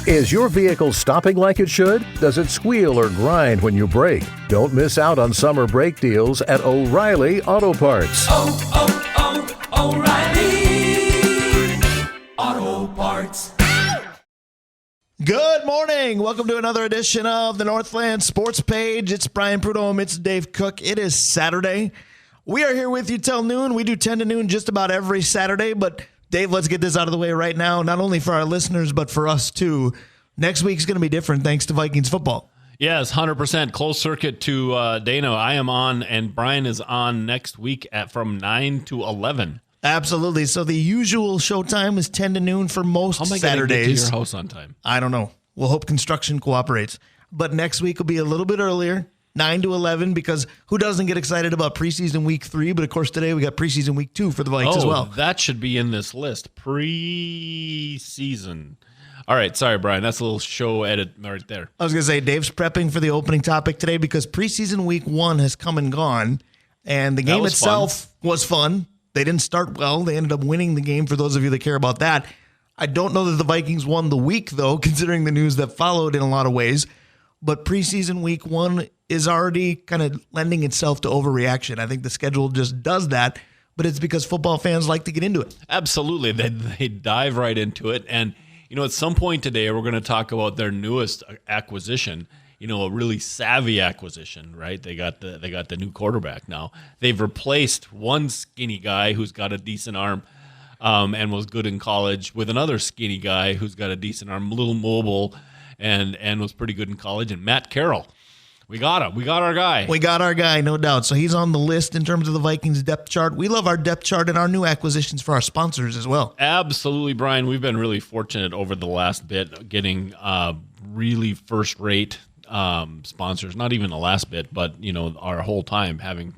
Is your vehicle stopping like it should? Does it squeal or grind when you brake? Don't miss out on summer brake deals at O'Reilly Auto Parts. O'Reilly Auto Parts. Good morning. Welcome to another edition of the Northland Sports Page. It's Brian Prudhomme. It's Dave Cook. It is Saturday. We are here with you till noon. We do 10 to noon just about every Saturday, but Dave, let's get this out of the way right now, not only for our listeners, but for us too. Next week's going to be different thanks to Vikings football. Yes, 100%. Closed circuit to Dana. I am on, and Brian is on next week from 9 to 11. Absolutely. So the usual show time is 10 to noon for most Saturdays. How am I going to get to your house on time? I don't know. We'll hope construction cooperates. But next week will be a little bit earlier, 9 to 11, because who doesn't get excited about preseason week 3? But, of course, today we got preseason week 2 for the Vikings as well. That should be in this list. Preseason. All right. Sorry, Brian. That's a little show edit right there. I was going to say, Dave's prepping for the opening topic today because preseason week 1 has come and gone, and the game itself was fun. They didn't start well. They ended up winning the game for those of you that care about that. I don't know that the Vikings won the week, though, considering the news that followed in a lot of ways. But preseason week 1 is already kind of lending itself to overreaction. I think the schedule just does that, but it's because football fans like to get into it. Absolutely. They dive right into it. And, at some point today, we're going to talk about their newest acquisition, a really savvy acquisition, right? They got the new quarterback now. They've replaced one skinny guy who's got a decent arm and was good in college with another skinny guy who's got a decent arm, a little mobile, and was pretty good in college, and Matt Carroll. We got him. We got our guy. We got our guy, no doubt. So he's on the list in terms of the Vikings depth chart. We love our depth chart and our new acquisitions for our sponsors as well. Absolutely, Brian. We've been really fortunate over the last bit getting really first-rate sponsors. Not even the last bit, but, our whole time having,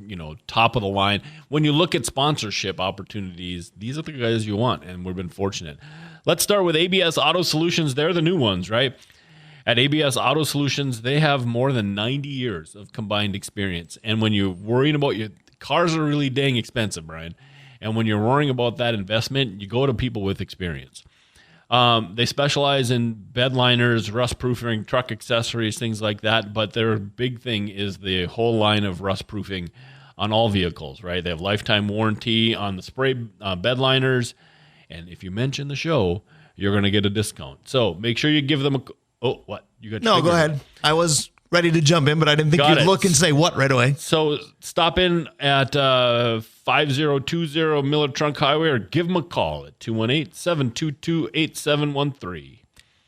top of the line. When you look at sponsorship opportunities, these are the guys you want, and we've been fortunate. Let's start with ABS Auto Solutions. They're the new ones, right? At ABS Auto Solutions, they have more than 90 years of combined experience. And when you're worrying about cars are really dang expensive, Brian. And when you're worrying about that investment, you go to people with experience. They specialize in bed liners, rust proofing, truck accessories, things like that. But their big thing is the whole line of rust proofing on all vehicles, right? They have lifetime warranty on the spray bed liners. And if you mention the show, you're going to get a discount. So make sure you give them a... Oh, what? You got? No, go ahead. I was ready to jump in, but I didn't think you'd look and say what right away. So stop in at 5020 Miller Trunk Highway or give them a call at 218-722-8713.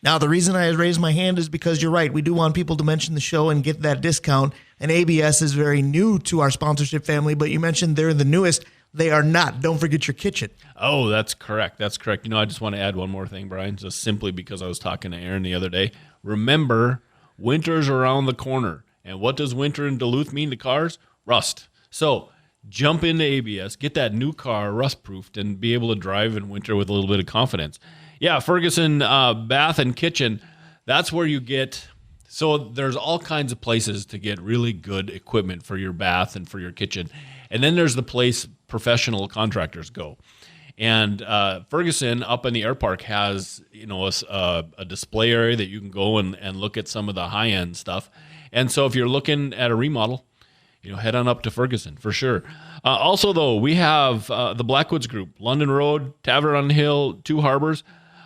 Now, the reason I raised my hand is because you're right. We do want people to mention the show and get that discount. And ABS is very new to our sponsorship family, but you mentioned they're the newest. They are not. Don't forget your kitchen. Oh, that's correct. That's correct. I just want to add one more thing, Brian, just simply because I was talking to Aaron the other day. Remember, winter's around the corner. And what does winter in Duluth mean to cars? Rust. So jump into ABS, get that new car rust-proofed, and be able to drive in winter with a little bit of confidence. Yeah, Ferguson Bath and Kitchen, that's where you get... So there's all kinds of places to get really good equipment for your bath and for your kitchen. And then there's the place professional contractors go. And Ferguson up in the air park has, a display area that you can go and look at some of the high-end stuff. And so if you're looking at a remodel, head on up to Ferguson for sure. Also, though, we have the Blackwoods Group, London Road, Tavern on the Hill, Two Harbors.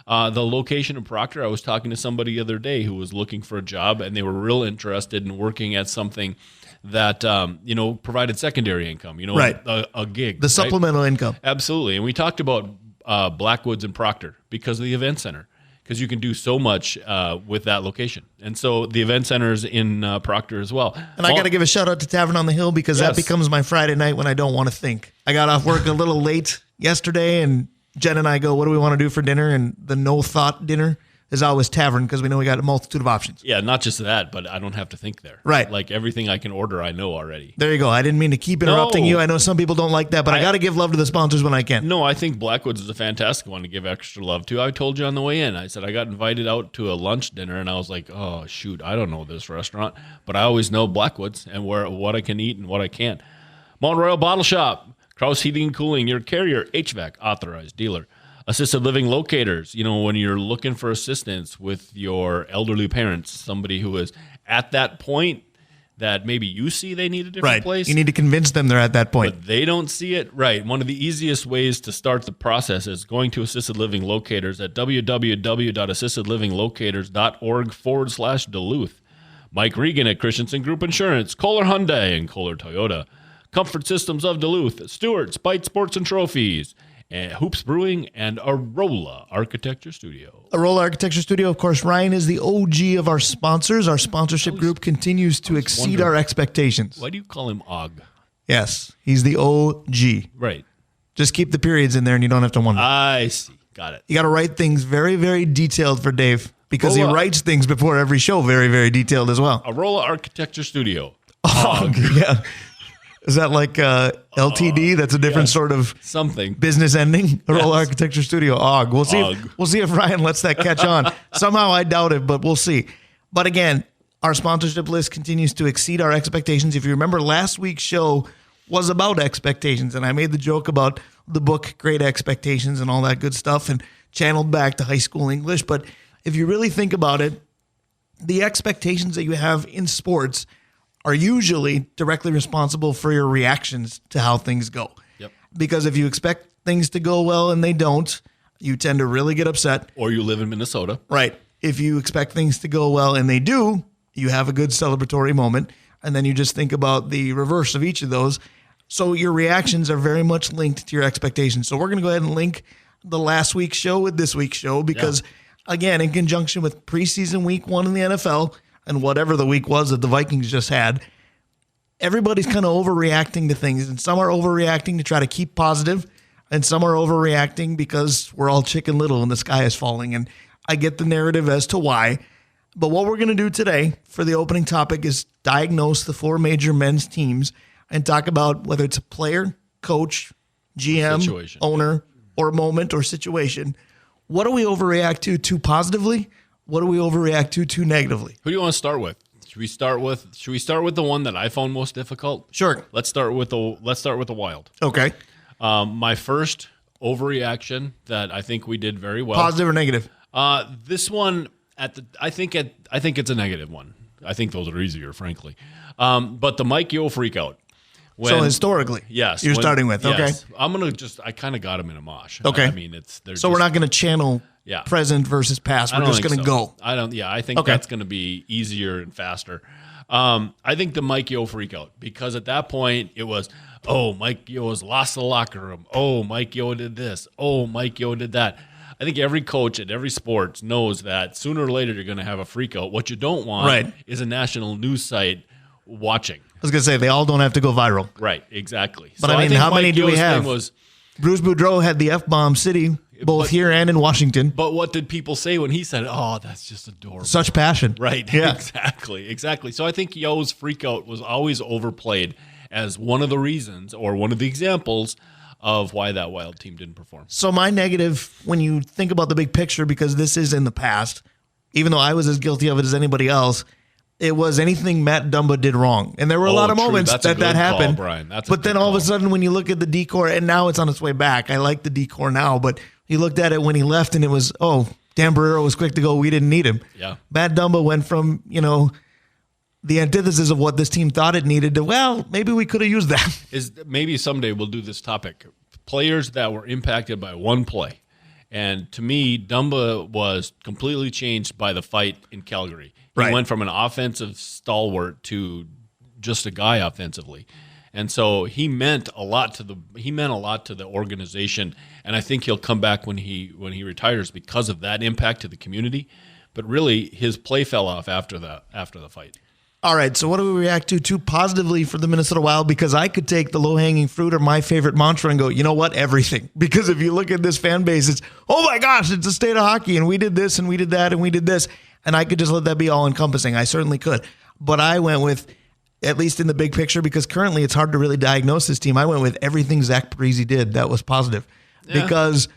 The location in Proctor, I was talking to somebody the other day who was looking for a job, and they were real interested in working at something that, provided secondary income, right. a gig. The supplemental income. Absolutely. And we talked about Blackwoods and Proctor because of the event center, because you can do so much with that location. And so the event center's in Proctor as well. And I got to give a shout out to Tavern on the Hill because that becomes my Friday night when I don't want to think. I got off work a little late yesterday, and Jen and I go, what do we want to do for dinner? And the no-thought dinner is always Tavern because we know we got a multitude of options. Yeah, not just that, but I don't have to think there. Right. Like everything I can order, I know already. There you go. I didn't mean to keep interrupting you. I know some people don't like that, but I got to give love to the sponsors when I can. No, I think Blackwoods is a fantastic one to give extra love to. I told you on the way in. I said I got invited out to a lunch dinner, and I was like, oh, shoot, I don't know this restaurant. But I always know Blackwoods and what I can eat and what I can't. Mount Royal Bottle Shop, Krause Heating and Cooling, your Carrier HVAC authorized dealer. Assisted living locators, when you're looking for assistance with your elderly parents, somebody who is at that point that maybe you see they need a different place. You need to convince them they're at that point. But they don't see it. Right. One of the easiest ways to start the process is going to assisted living locators at www.assistedlivinglocators.org/Duluth. Mike Regan at Christensen Group Insurance, Kohler Hyundai and Kohler Toyota, Comfort Systems of Duluth, Stewart's Bite Sports and Trophies, and Hoops Brewing, and Arola Architecture Studio. Arola Architecture Studio, of course, Ryan is the OG of our sponsors. Our sponsorship group continues to exceed our expectations. Why do you call him Og? Yes, he's the OG. Right. Just keep the periods in there and you don't have to wonder. I see. Got it. You got to write things very, very detailed for Dave because he writes things before every show very, very detailed as well. Arola Architecture Studio. Og. Yeah. Is that like LTD? That's a different sort of something business ending. Arola Architecture Studio. Og. We'll see. We'll see if Ryan lets that catch on. Somehow I doubt it, but we'll see. But again, our sponsorship list continues to exceed our expectations. If you remember, last week's show was about expectations, and I made the joke about the book Great Expectations and all that good stuff, and channeled back to high school English. But if you really think about it, the expectations that you have in sports are usually directly responsible for your reactions to how things go. Yep. Because if you expect things to go well and they don't, you tend to really get upset. Or you live in Minnesota. Right. If you expect things to go well and they do, you have a good celebratory moment. And then you just think about the reverse of each of those. So your reactions are very much linked to your expectations. So we're going to go ahead and link the last week's show with this week's show because, again, in conjunction with preseason week 1 in the NFL, and whatever the week was that the Vikings just had, everybody's kind of overreacting to things. And some are overreacting to try to keep positive, and some are overreacting because we're all Chicken Little and the sky is falling. And I get the narrative as to why. But what we're going to do today for the opening topic is diagnose the 4 major men's teams and talk about whether it's a player, coach, GM, situation, owner, or moment or situation. What do we overreact to too positively? What do we overreact to too negatively? Who do you want to start with? Should we start with the one that I found most difficult? Sure. Let's start with the Wild. Okay. My first overreaction that I think we did very well. Positive or negative? This one I think it's a negative one. I think those are easier, frankly. But the Mike Yeo freakout. So historically, yes, you're starting with, yes. Okay. I kind of got him in a mosh. Okay. I mean, we're not going to channel present versus past. We're just going to go. I think that's going to be easier and faster. I think the Mike Yeo freakout, because at that point it was, oh, Mike Yeo has lost the locker room. Oh, Mike Yeo did this. Oh, Mike Yeo did that. I think every coach at every sport knows that sooner or later you're going to have a freakout. What you don't want is a national news site watching. I was going to say, they all don't have to go viral. Right, exactly. But I mean, how many do we have? Bruce Boudreau had the F-bomb city, both here and in Washington. But what did people say when he said, oh, that's just adorable? Such passion. Right, yeah. Exactly. So I think Yo's freakout was always overplayed as one of the reasons or one of the examples of why that Wild team didn't perform. So my negative, when you think about the big picture, because this is in the past, even though I was as guilty of it as anybody else, it was anything Matt Dumba did wrong. And there were a lot of moments that happened. Brian. But then all of a sudden when you look at the decor, and now it's on its way back. I like the decor now, but you looked at it when he left and it was, oh, Dan Barrero was quick to go. We didn't need him. Yeah. Matt Dumba went from, the antithesis of what this team thought it needed to, well, maybe we could have used that. Maybe someday we'll do this topic. Players that were impacted by one play. And to me, Dumba was completely changed by the fight in Calgary. He went from an offensive stalwart to just a guy offensively. And so he meant a lot to the organization, and I think he'll come back when he retires because of that impact to the community. But really his play fell off after the fight. All right, so what do we react to too positively for the Minnesota Wild? Because I could take the low-hanging fruit or my favorite mantra and go, you know what, everything. Because if you look at this fan base, it's, oh my gosh, it's a state of hockey, and we did this, and we did that, and we did this. And I could just let that be all-encompassing. I certainly could. But I went with, at least in the big picture, because currently it's hard to really diagnose this team, I went with everything Zach Parise did that was positive. Yeah. Because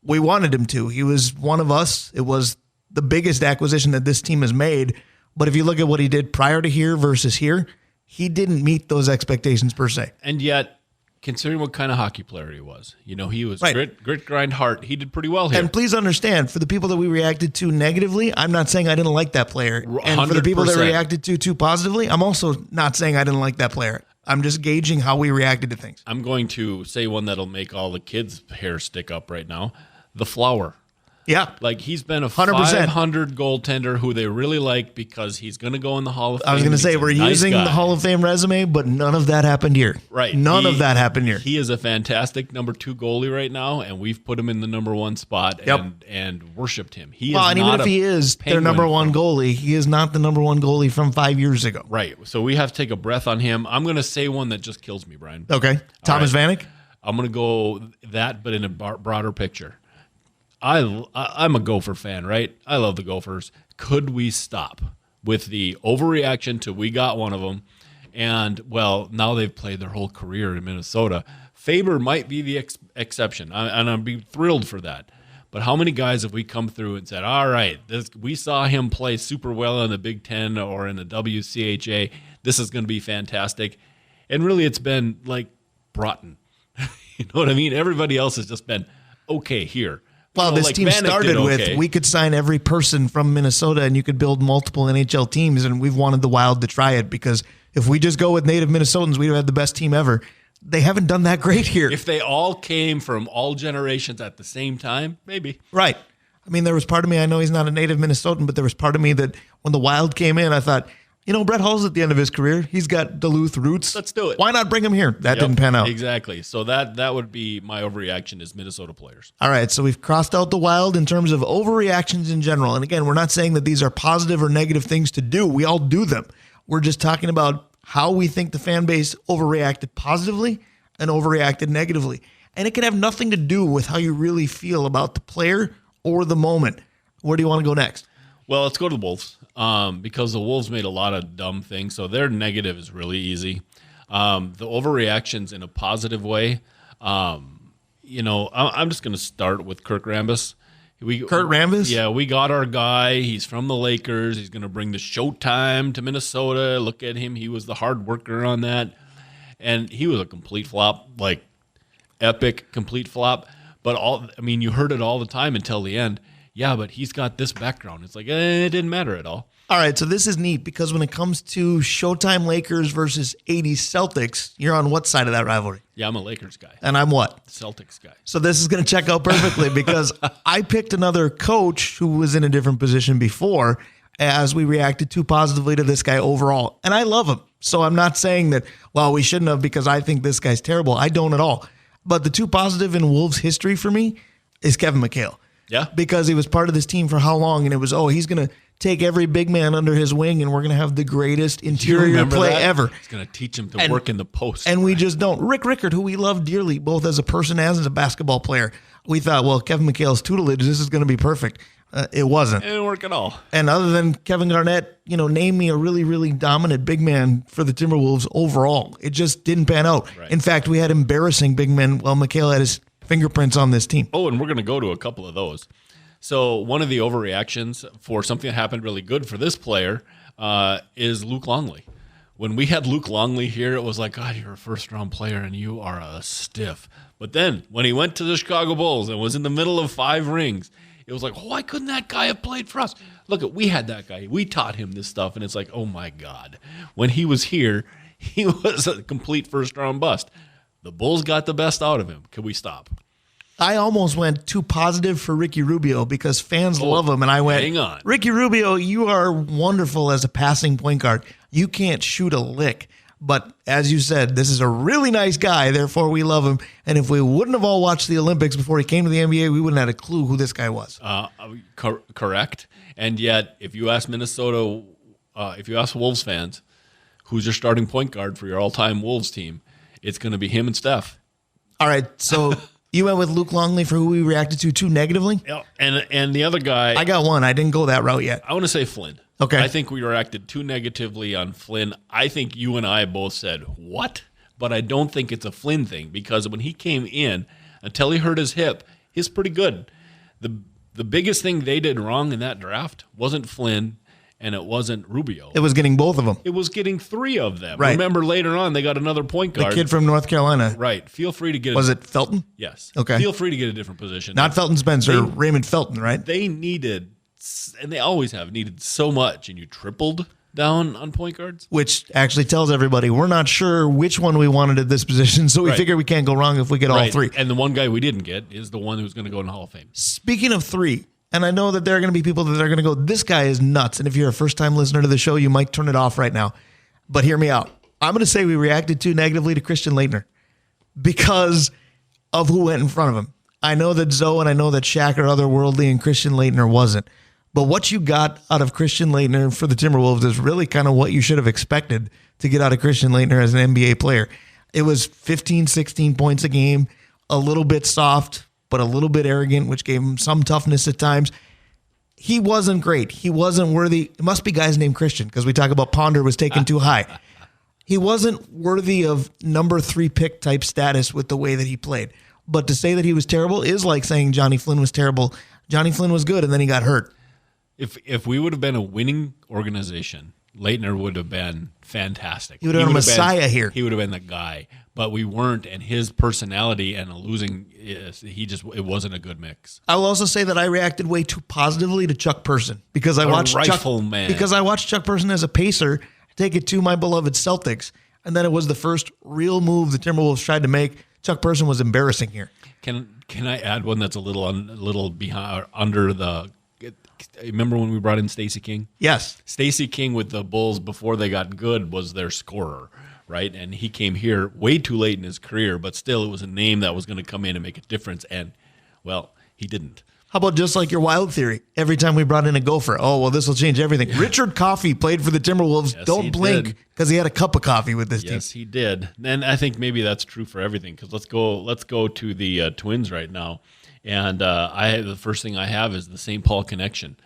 we wanted him to. He was one of us. It was the biggest acquisition that this team has made. But if you look at what he did prior to here versus here, he didn't meet those expectations per se. And yet, considering what kind of hockey player he was. He was Right. grit, grind, heart. He did pretty well here. And please understand, for the people that we reacted to negatively, I'm not saying I didn't like that player. And for the people that 100%. reacted to too positively, I'm also not saying I didn't like that player. I'm just gauging how we reacted to things. I'm going to say one that'll make all the kids' hair stick up right now. The Flower. Yeah. Like, he's been a 100%. 500 goaltender who they really like because he's going to go in the Hall of Fame. I was going to say, He's a we're nice using guy. the Hall of Fame resume, but none of that happened here. Right. None of that happened here. He is a fantastic number 2 goalie right now, and we've put him in the number 1 spot and worshipped him. He is and even not if he is their number 1 goalie, he is not the number 1 goalie from 5 years ago. Right. So we have to take a breath on him. I'm going to say one that just kills me, Brian. Okay. Thomas Vanek? I'm going to go that, but in a broader picture. I'm a Gopher fan, right? I love the Gophers. Could we stop with the overreaction to we got one of them? And, well, now they've played their whole career in Minnesota. Faber might be the exception, and I'd be thrilled for that. But how many guys have we come through and said, all right, we saw him play super well in the Big Ten or in the WCHA. This is going to be fantastic. And really it's been like Broughton. You know what I mean? Everybody else has just been okay here. Well, this team Vanek started did with, okay. we could sign every person from Minnesota and you could build multiple NHL teams, and we've wanted the Wild to try it because if we just go with native Minnesotans, we'd have had the best team ever. They haven't done that great here. If they all came from all generations at the same time, maybe. Right. I mean, there was part of me, I know he's not a native Minnesotan, but there was part of me that when the Wild came in, I thought, Brett Hull's at the end of his career. He's got Duluth roots. Let's do it. Why not bring him here? That didn't pan out. Exactly. So that would be my overreaction is Minnesota players. All right, so we've crossed out the Wild in terms of overreactions in general. And again, we're not saying that these are positive or negative things to do. We all do them. We're just talking about how we think the fan base overreacted positively and overreacted negatively. And it can have nothing to do with how you really feel about the player or the moment. Where do you want to go next? Well, let's go to the Wolves because the Wolves made a lot of dumb things. So their negative is really easy. The overreactions in a positive way. I'm just going to start with Kirk Rambis. Kurt Rambis? Yeah, we got our guy. He's from the Lakers. He's going to bring the Showtime to Minnesota. Look at him. He was the hard worker on that. And he was a complete flop, like epic complete flop. But you heard it all the time until the end. Yeah, but he's got this background. It's like, it didn't matter at all. All right, so this is neat because when it comes to Showtime Lakers versus 80s Celtics, you're on what side of that rivalry? Yeah, I'm a Lakers guy. And I'm what? Celtics guy. So this is going to check out perfectly because I picked another coach who was in a different position before as we reacted too positively to this guy overall. And I love him. So I'm not saying that, well, we shouldn't have because I think this guy's terrible. I don't at all. But the too positive in Wolves history for me is Kevin McHale. Yeah. Because he was part of this team for how long? And it was, he's going to take every big man under his wing and we're going to have the greatest interior play ever. He's going to teach him to work in the post. And we just don't. Rick Rickard, who we love dearly, both as a person and as a basketball player, we thought, well, Kevin McHale's tutelage, this is going to be perfect. It wasn't. It didn't work at all. And other than Kevin Garnett, name me a really, really dominant big man for the Timberwolves overall. It just didn't pan out. Right. In fact, we had embarrassing big men while McHale had his fingerprints on this team. Oh, and we're going to go to a couple of those. So one of the overreactions for something that happened really good for this player is Luke Longley. When we had Luke Longley here, it was like, God, you're a first-round player and you are a stiff. But then when he went to the Chicago Bulls and was in the middle of 5 rings, it was like, why couldn't that guy have played for us? Look, we had that guy. We taught him this stuff, and it's like, oh, my God. When he was here, he was a complete first-round bust. The Bulls got the best out of him. Can we stop? I almost went too positive for Ricky Rubio because fans love him. And I went, hang on. Ricky Rubio, you are wonderful as a passing point guard. You can't shoot a lick. But as you said, this is a really nice guy. Therefore, we love him. And if we wouldn't have all watched the Olympics before he came to the NBA, we wouldn't have had a clue who this guy was. Correct. And yet, if you ask Minnesota, if you ask Wolves fans, who's your starting point guard for your all-time Wolves team, it's going to be him and Steph. All right, so you went with Luke Longley for who we reacted to too negatively? Yeah, and the other guy, I got one. I didn't go that route yet. I want to say Flynn. Okay. I think we reacted too negatively on Flynn. I think you and I both said, what? But I don't think it's a Flynn thing because when he came in, until he hurt his hip, he's pretty good. The biggest thing they did wrong in that draft wasn't Flynn. and it wasn't Rubio. It was getting both of them. It was getting 3 of them. Right. Remember, later on, they got another point guard. The kid from North Carolina. Right. Feel free to get Was it Felton? Yes. Okay. Feel free to get a different position. Not Felton Spencer, Raymond Felton, right? They needed, and they always have needed so much, and you tripled down on point guards. Which actually tells everybody we're not sure which one we wanted at this position, so we figure we can't go wrong if we get all 3. And the one guy we didn't get is the one who's going to go in the Hall of Fame. Speaking of 3, and I know that there are going to be people that are going to go, this guy is nuts. And if you're a first-time listener to the show, you might turn it off right now. But hear me out. I'm going to say we reacted too negatively to Christian Laettner because of who went in front of him. I know that Zoe and I know that Shaq are otherworldly and Christian Laettner wasn't. But what you got out of Christian Laettner for the Timberwolves is really kind of what you should have expected to get out of Christian Laettner as an NBA player. It was 15, 16 points a game, a little bit soft, but a little bit arrogant, which gave him some toughness at times. He wasn't great. He wasn't worthy. It must be guys named Christian because we talk about Ponder was taken too high. He wasn't worthy of number 3 pick type status with the way that he played. But to say that he was terrible is like saying Johnny Flynn was terrible. Johnny Flynn was good, and then he got hurt. If we would have been a winning organization, Laettner would have been fantastic. He would have been a messiah here. He would have been the guy, but we weren't, and his personality and it wasn't a good mix. I will also say that I reacted way too positively to Chuck Person because I watched Chuck Person as a Pacer take it to my beloved Celtics, and then it was the first real move the Timberwolves tried to make. Chuck Person was embarrassing here. Can I add one that's a little behind under the? Remember when we brought in Stacey King? Yes. Stacey King with the Bulls before they got good was their scorer, right? And he came here way too late in his career, but still it was a name that was going to come in and make a difference. And, well, he didn't. How about just like your Wild theory? Every time we brought in a Gopher, oh, well, this will change everything. Richard Coffey played for the Timberwolves. Yes, Don't blink because he had a cup of coffee with this team. Yes, he did. And I think maybe that's true for everything because let's go to the Twins right now. And the first thing I have is the St. Paul connection.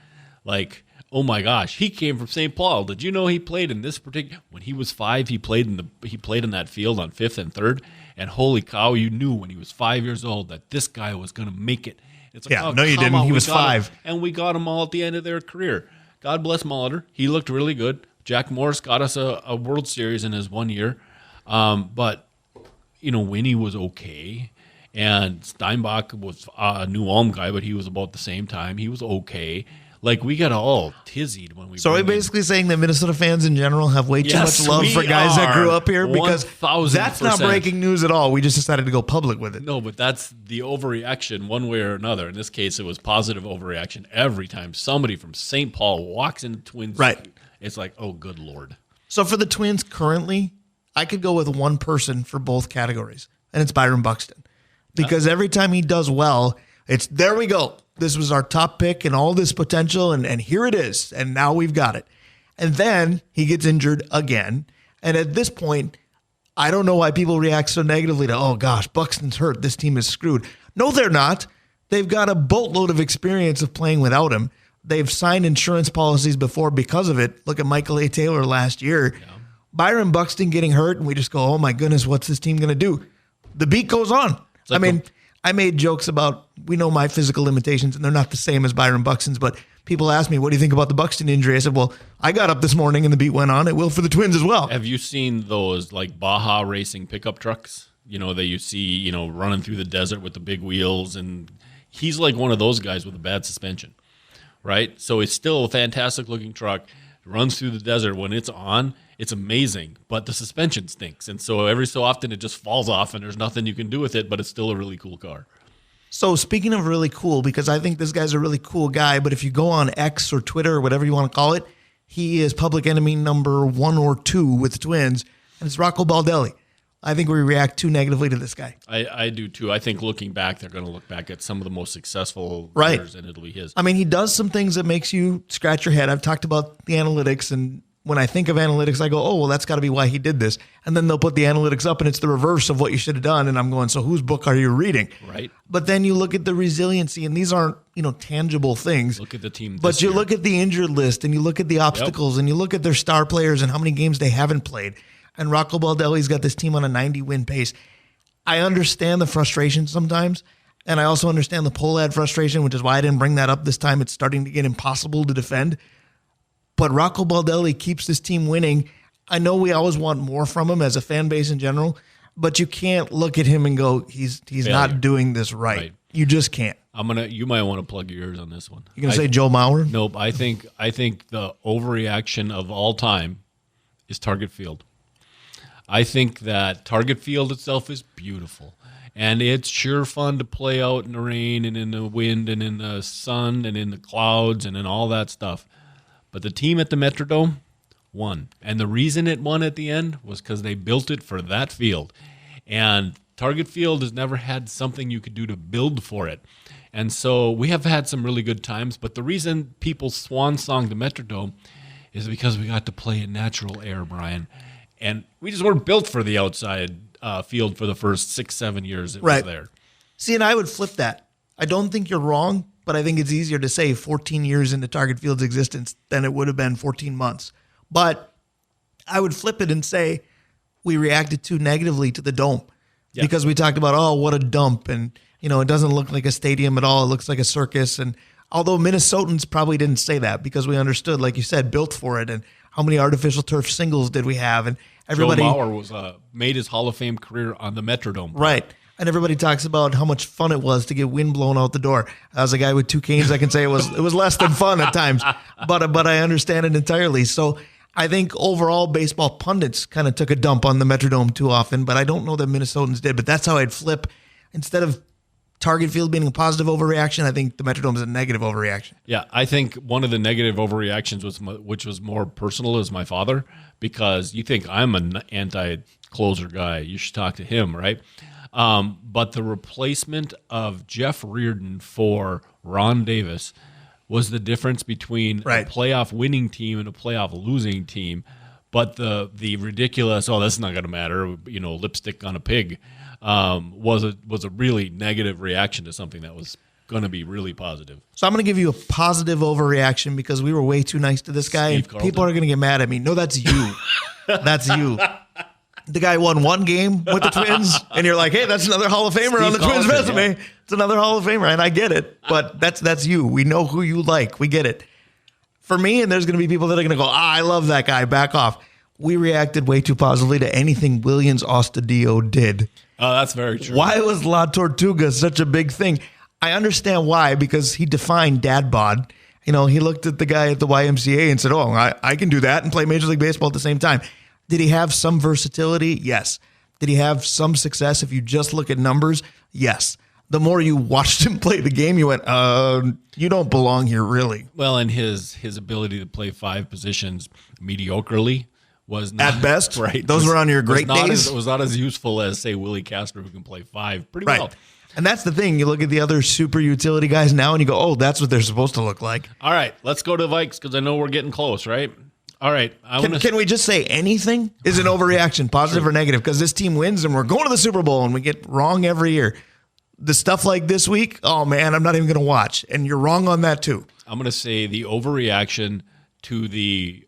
Like, oh my gosh, he came from St. Paul. Did you know he played in this particular? When he was 5, he played in that field on 5th and 3rd. And holy cow, you knew when he was 5 years old that this guy was going to make it. It's like, no, you didn't. He was 5, and we got him all at the end of their career. God bless Molitor. He looked really good. Jack Morris got us a World Series in his 1 year, but Winnie was okay. And Steinbach was a New Ulm guy, but he was about the same time. He was okay. Like, we got all tizzied when we. So are we basically saying that Minnesota fans in general have way too much love for guys that grew up here? Because 1,000%. That's not breaking news at all. We just decided to go public with it. No, but that's the overreaction one way or another. In this case, it was positive overreaction every time somebody from St. Paul walks into Twins. Right. It's like, oh, good Lord. So for the Twins currently, I could go with one person for both categories, and it's Byron Buxton. Because every time he does well, it's there we go. This was our top pick and all this potential, and here it is. And now we've got it. And then he gets injured again. And at this point, I don't know why people react so negatively to, oh gosh, Buxton's hurt. This team is screwed. No, they're not. They've got a boatload of experience of playing without him. They've signed insurance policies before because of it. Look at Michael A. Taylor last year. Yeah. Byron Buxton getting hurt, and we just go, oh my goodness, what's this team going to do? The beat goes on. Like I made jokes about, we know my physical limitations, and they're not the same as Byron Buxton's, but people ask me, what do you think about the Buxton injury? I said, well, I got up this morning and the beat went on. It will for the Twins as well. Have you seen those like Baja Racing pickup trucks? That you see, running through the desert with the big wheels, and he's like one of those guys with a bad suspension, right? So it's still a fantastic looking truck, runs through the desert. When it's on, it's amazing, but the suspension stinks. And so every so often it just falls off and there's nothing you can do with it, but it's still a really cool car. So speaking of really cool, because I think this guy's a really cool guy, but if you go on X or Twitter or whatever you want to call it, he is public enemy number 1 or 2 with the Twins, and it's Rocco Baldelli. I think we react too negatively to this guy. I do too. I think looking back, they're going to look back at some of the most successful players, and it'll be his. I mean, he does some things that makes you scratch your head. I've talked about the analytics, and when I think of analytics, I go, oh, well, that's got to be why he did this. And then they'll put the analytics up, and it's the reverse of what you should have done. And I'm going, so whose book are you reading? Right. But then you look at the resiliency, and these aren't, tangible things. Look at the team this But you year. Look at the injured list, and you look at the obstacles, and you look at their star players and how many games they haven't played. And Rocco Baldelli's got this team on a 90-win pace. I understand the frustration sometimes, and I also understand the Polad frustration, which is why I didn't bring that up this time. It's starting to get impossible to defend. but Rocco Baldelli keeps this team winning. I know we always want more from him as a fan base in general, but you can't look at him and go, he's not doing this right. You just can't. You might want to plug your ears on this one. You're gonna say Joe Mauer? Nope. I think the overreaction of all time is Target Field. I think that Target Field itself is beautiful. And it's sure fun to play out in the rain and in the wind and in the sun and in the clouds and in all that stuff. But the team at the Metrodome won. And the reason it won at the end was because they built it for that field. And Target Field has never had something you could do to build for it. And so we have had some really good times. But the reason people swan song the Metrodome is because we got to play in natural air, Brian. And we just weren't built for the outside field for the first 6-7 years it was there. See, and I would flip that. I don't think you're wrong, but I think it's easier to say 14 years into Target Field's existence than it would have been 14 months. But I would flip it and say we reacted too negatively to the Dome because we talked about, oh, what a dump. And, it doesn't look like a stadium at all. It looks like a circus. And although Minnesotans probably didn't say that because we understood, like you said, built for it. And how many artificial turf singles did we have? And everybody, Joe Mauer was made his Hall of Fame career on the Metrodome. Right. And everybody talks about how much fun it was to get wind blown out the door. As a guy with 2 canes, I can say it was less than fun at times, but I understand it entirely. So I think overall baseball pundits kind of took a dump on the Metrodome too often, but I don't know that Minnesotans did. But that's how I'd flip. Instead of Target Field being a positive overreaction, I think the Metrodome is a negative overreaction. Yeah, I think one of the negative overreactions which was more personal is my father, because you think I'm an anti-closer guy. You should talk to him, right? But the replacement of Jeff Reardon for Ron Davis was the difference between a playoff winning team and a playoff losing team. But the ridiculous, that's not going to matter, lipstick on a pig, was a really negative reaction to something that was going to be really positive. So I'm going to give you a positive overreaction because we were way too nice to this guy, and people are going to get mad at me. No, that's you. That's you. The guy won 1 game with the Twins, and you're like, hey, that's another Hall of Famer on the Twins resume. Yeah. It's another Hall of Famer, and I get it, but that's you. We know who you like. We get it. For me, and there's going to be people that are going to go, I love that guy, back off. We reacted way too positively to anything Willians Astudillo did. Oh, that's very true. Why was La Tortuga such a big thing? I understand why, because he defined dad bod. He looked at the guy at the YMCA and said, oh, I can do that and play Major League Baseball at the same time. Did he have some versatility? Yes. Did he have some success if you just look at numbers? Yes. The more you watched him play the game, you went, you don't belong here, really. Well, and his ability to play 5 positions mediocrely was not, at best, right. Those were on your great days. It was not as useful as, say, Willie Casper, who can play 5 pretty well. And that's the thing. You look at the other super utility guys now, and you go, oh, that's what they're supposed to look like. All right, let's go to the Vikes because I know we're getting close, right? All right. Can we just say anything is an overreaction, positive or negative? Because this team wins, and we're going to the Super Bowl, and we get wrong every year. The stuff like this week, oh, man, I'm not even going to watch. And you're wrong on that, too. I'm going to say the overreaction to the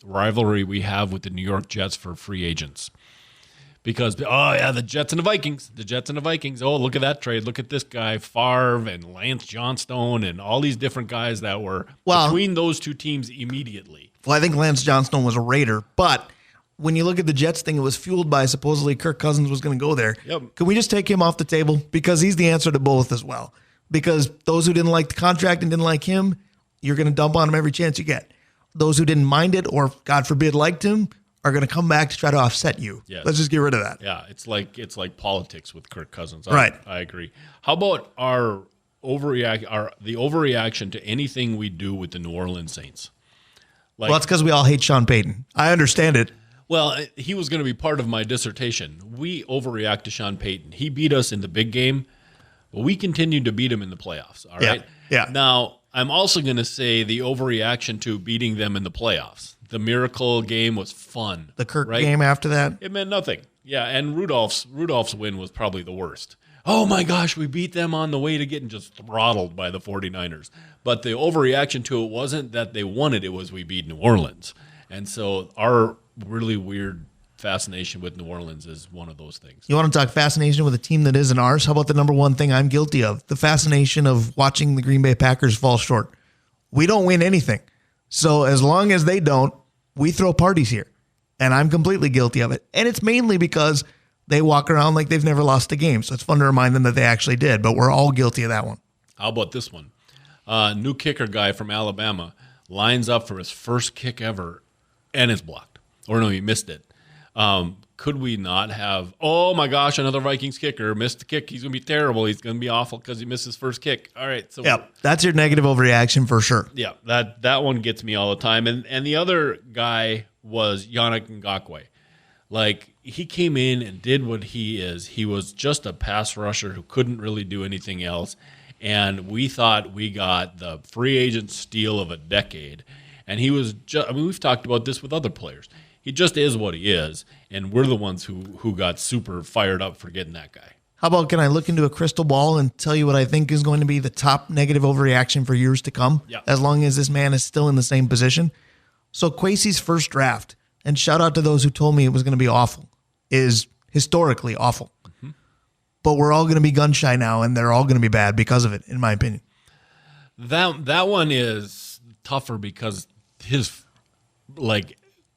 rivalry we have with the New York Jets for free agents. Because, the Jets and the Vikings. The Jets and the Vikings. Oh, look at that trade. Look at this guy, Favre and Lance Johnstone and all these different guys that were between those two teams immediately. Well, I think Lance Johnstone was a Raider. But when you look at the Jets thing, it was fueled by supposedly Kirk Cousins was going to go there. Yep. Can we just take him off the table? Because he's the answer to both as well. Because those who didn't like the contract and didn't like him, you're going to dump on him every chance you get. Those who didn't mind it or, God forbid, liked him are going to come back to try to offset you. Yes. Let's just get rid of that. Yeah, it's like politics with Kirk Cousins. Right. I agree. How about the overreaction to anything we do with the New Orleans Saints? Well, that's because we all hate Sean Payton. I understand it. Well, he was going to be part of my dissertation. We overreact to Sean Payton. He beat us in the big game, but we continued to beat him in the playoffs. All right? Yeah. Now, I'm also going to say the overreaction to beating them in the playoffs. The miracle game was fun. The Kirk game after that? It meant nothing. Yeah, and Rudolph's win was probably the worst. Oh, my gosh, we beat them on the way to getting just throttled by the 49ers. But the overreaction to it wasn't that they won it. It was we beat New Orleans. And so our really weird fascination with New Orleans is one of those things. You want to talk fascination with a team that isn't ours? How about the number one thing I'm guilty of? The fascination of watching the Green Bay Packers fall short. We don't win anything. So as long as they don't, we throw parties here. And I'm completely guilty of it. And it's mainly because they walk around like they've never lost a game. So it's fun to remind them that they actually did. But we're all guilty of that one. How about this one? New kicker guy from Alabama lines up for his first kick ever and is blocked. Or no, he missed it. Could we not have, oh my gosh, another Vikings kicker missed the kick. He's going to be terrible. He's going to be awful because he missed his first kick. All right. So yeah, that's your negative overreaction for sure. Yeah, that one gets me all the time. And the other guy was Yannick Ngakoue. Like, he came in and did what he is. He was just a pass rusher who couldn't really do anything else. And we thought we got the free agent steal of a decade. And he was just, I mean, we've talked about this with other players. He just is what he is, and we're the ones who got super fired up for getting that guy. How about, can I look into a crystal ball and tell you what I think is going to be the top negative overreaction for years to come, as long as this man is still in the same position? So Kwesi's first draft, and shout out to those who told me it was going to be awful, is historically awful. Mm-hmm. But we're all going to be gun shy now, and they're all going to be bad because of it, in my opinion. That one is tougher because his, like...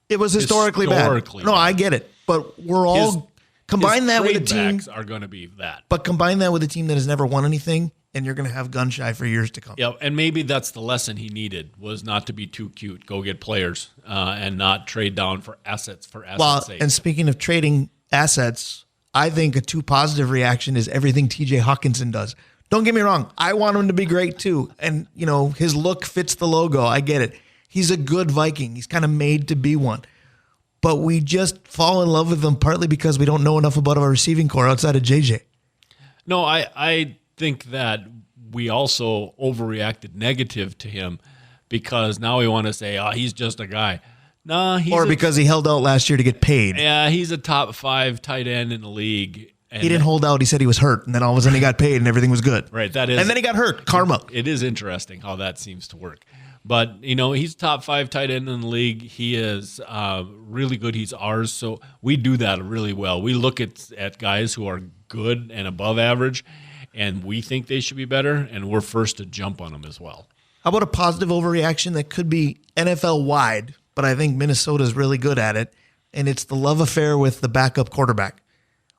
It was historically bad. No, I get it. But we're all combine that with a team are going to be that. But combine that with a team that has never won anything, and you're going to have gun shy for years to come. Yeah, and maybe that's the lesson he needed, was not to be too cute. Go get players and not trade down for assets sake. And speaking of trading assets, I think a too positive reaction is everything TJ Hawkinson does. Don't get me wrong. I want him to be great too. And, you know, his look fits the logo. I get it. He's a good Viking. He's kind of made to be one. But we just fall in love with him partly because we don't know enough about our receiving core outside of JJ. No, I think that we also overreacted negative to him because now we want to say, oh, he's just a guy. Nah, because he held out last year to get paid. Yeah, he's a top 5 tight end in the league. He didn't hold out. He said he was hurt, and then all of a sudden he got paid and everything was good. Right, that is. And then he got hurt. Karma. It is interesting how that seems to work. But, you know, he's top 5 tight end in the league. He is really good. He's ours. So we do that really well. We look at guys who are good and above average, and we think they should be better, and we're first to jump on them as well. How about a positive overreaction that could be NFL-wide, but I think Minnesota's really good at it, and it's the love affair with the backup quarterback.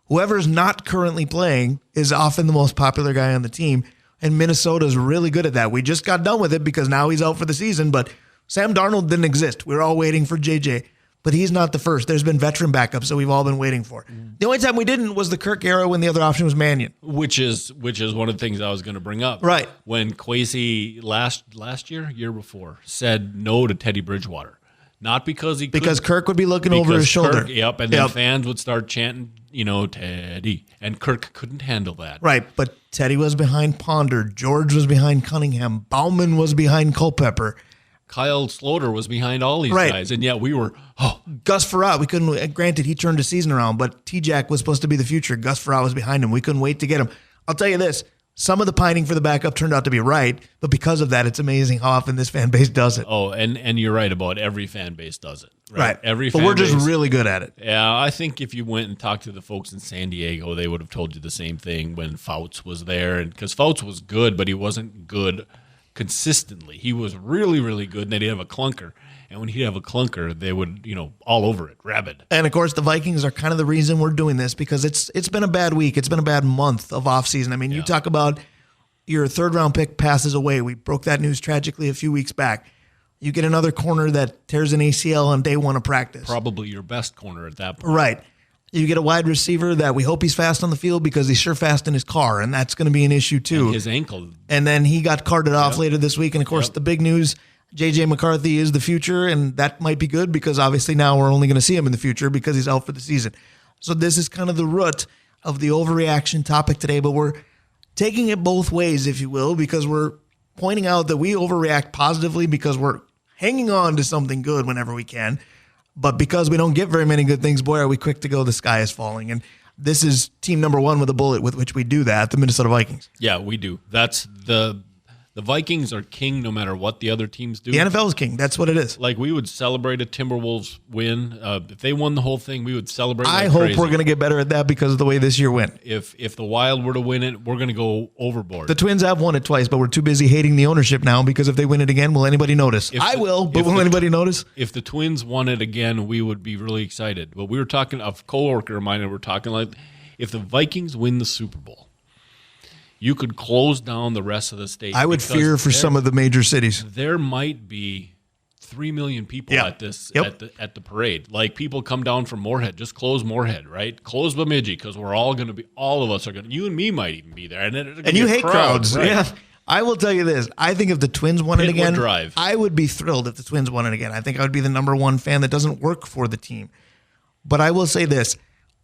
Whoever's not currently playing is often the most popular guy on the team, and Minnesota's really good at that. We just got done with it because now he's out for the season, but Sam Darnold didn't exist. We were all waiting for JJ, but he's not the first. There's been veteran backups that we've all been waiting for. The only time we didn't was the Kirk era when the other option was Mannion. Which is one of the things I was going to bring up. Right. When Kwesi last year before, said no to Teddy Bridgewater. Not because he Because Kirk would be looking over his shoulder. And then fans would start chanting, you know, Teddy. And Kirk couldn't handle that. Right, but Teddy was behind Ponder. George was behind Cunningham. Bauman was behind Culpepper. Kyle Sloter was behind all these guys. And yet we were, Gus Frerotte, we couldn't, granted, he turned the season around, but T-Jack was supposed to be the future. Gus Frerotte was behind him. We couldn't wait to get him. I'll tell you this. Some of the pining for the backup turned out to be right, but because of that, it's amazing how often this fan base does it. Oh, and you're right about every fan base does it. Right. Every but fan we're just base, really good at it. Yeah, I think if you went and talked to the folks in San Diego, they would have told you the same thing when Fouts was there. And because Fouts was good, but he wasn't good consistently. He was really, really good, and they'd have a clunker. And when he'd have a clunker, they would, all over it, rabid. And, of course, the Vikings are kind of the reason we're doing this because it's been a bad week. It's been a bad month of offseason. I mean, you talk about your third-round pick passes away. We broke that news tragically a few weeks back. You get another corner that tears an ACL on day one of practice. Probably your best corner at that point. Right. You get a wide receiver that we hope he's fast on the field because he's sure fast in his car, and that's going to be an issue too. And his ankle. And then he got carted off later this week. And, of course, the big news, J.J. McCarthy is the future, and that might be good because obviously now we're only going to see him in the future because he's out for the season. So this is kind of the root of the overreaction topic today, but we're taking it both ways, if you will, because we're pointing out that we overreact positively because we're hanging on to something good whenever we can. But because we don't get very many good things, boy, are we quick to go, the sky is falling. And this is team number one with a bullet with which we do that, the Minnesota Vikings. Yeah, we do. That's the The Vikings are king no matter what the other teams do. The NFL is king. That's what it is. Like, we would celebrate a Timberwolves win. If they won the whole thing, we would celebrate I like hope crazy. we're going to get better at that because of the way this year went. If the Wild were to win it, we're going to go overboard. The Twins have won it twice, but we're too busy hating the ownership now because if they win it again, will anybody notice? I will, but will anybody notice? If the Twins won it again, we would be really excited. But we were talking, a coworker of mine, and we're talking like, if the Vikings win the Super Bowl, you could close down the rest of the state. I would fear for some of the major cities. There might be 3 million people at this at the parade. Like, people come down from Moorhead. Just close Moorhead, right? Close Bemidji, because we're all going to be. All of us are going to. You and me might even be there, and you hate crowds. Right? Yeah. I will tell you this. I think if the Twins won it again, drive. I would be thrilled if the Twins won it again. I think I would be the number one fan that doesn't work for the team. But I will say this.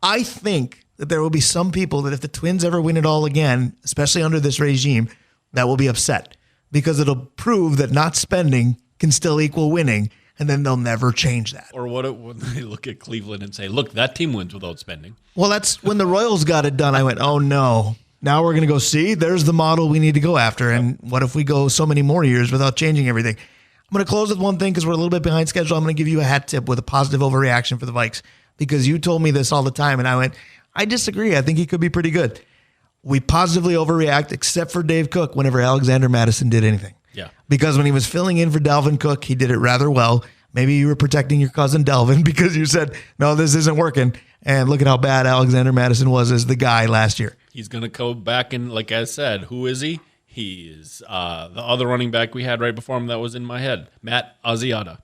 I think that there will be some people that if the Twins ever win it all again, especially under this regime, that will be upset because it'll prove that not spending can still equal winning, and then they'll never change that. Or when they look at Cleveland and say, look, that team wins without spending. Well, that's when the Royals got it done. I went, oh, no. Now we're going to go see. There's the model we need to go after. And what if we go so many more years without changing everything? I'm going to close with one thing because we're a little bit behind schedule. I'm going to give you a hat tip with a positive overreaction for the Vikes because you told me this all the time, and I went, I disagree. I think he could be pretty good. We positively overreact, except for Dave Cook, whenever Alexander Madison did anything. Yeah. Because when he was filling in for Dalvin Cook, he did it rather well. Maybe you were protecting your cousin Dalvin because you said, no, this isn't working. And look at how bad Alexander Madison was as the guy last year. He's going to go back and, like I said, who is he? He is the other running back we had right before him that was in my head, Matt Asiata.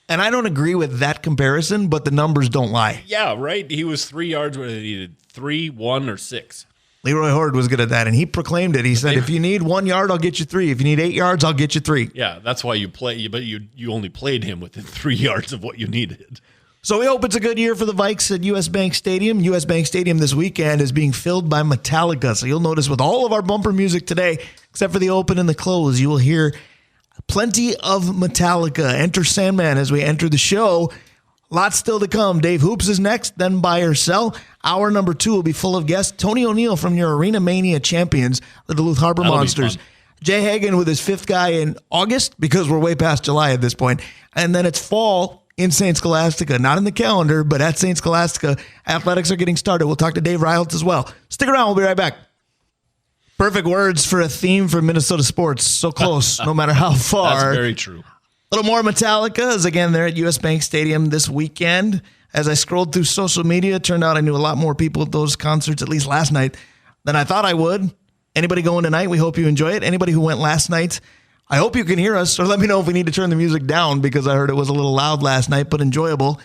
And I don't agree with that comparison, but the numbers don't lie. Yeah, right. He was 3 yards where they needed 3, 1, or 6. Leroy Horde was good at that, and he proclaimed it. He said, if you need 1 yard, I'll get you 3. If you need 8 yards, I'll get you 3. Yeah, that's why you play, but you only played him within 3 yards of what you needed. So we hope it's a good year for the Vikes at US Bank Stadium. US Bank Stadium this weekend is being filled by Metallica. So you'll notice with all of our bumper music today, except for the open and the close, you will hear plenty of Metallica. Enter Sandman as we enter the show. Lots still to come. Dave Hoops is next, then buy or sell. Hour number 2 will be full of guests. Tony O'Neill from your Arena Mania champions, the Duluth Harbor Monsters. Jay Hagan with his 5th guy in August, because we're way past July at this point. And then it's fall in St. Scholastica. Not in the calendar, but at St. Scholastica. Athletics are getting started. We'll talk to Dave Reiltz as well. Stick around. We'll be right back. Perfect words for a theme for Minnesota sports. So close, no matter how far. That's very true. A little more Metallica is again there at US Bank Stadium this weekend. As I scrolled through social media, it turned out I knew a lot more people at those concerts, at least last night, than I thought I would. Anybody going tonight, we hope you enjoy it. Anybody who went last night, I hope you can hear us, or let me know if we need to turn the music down because I heard it was a little loud last night, but enjoyable.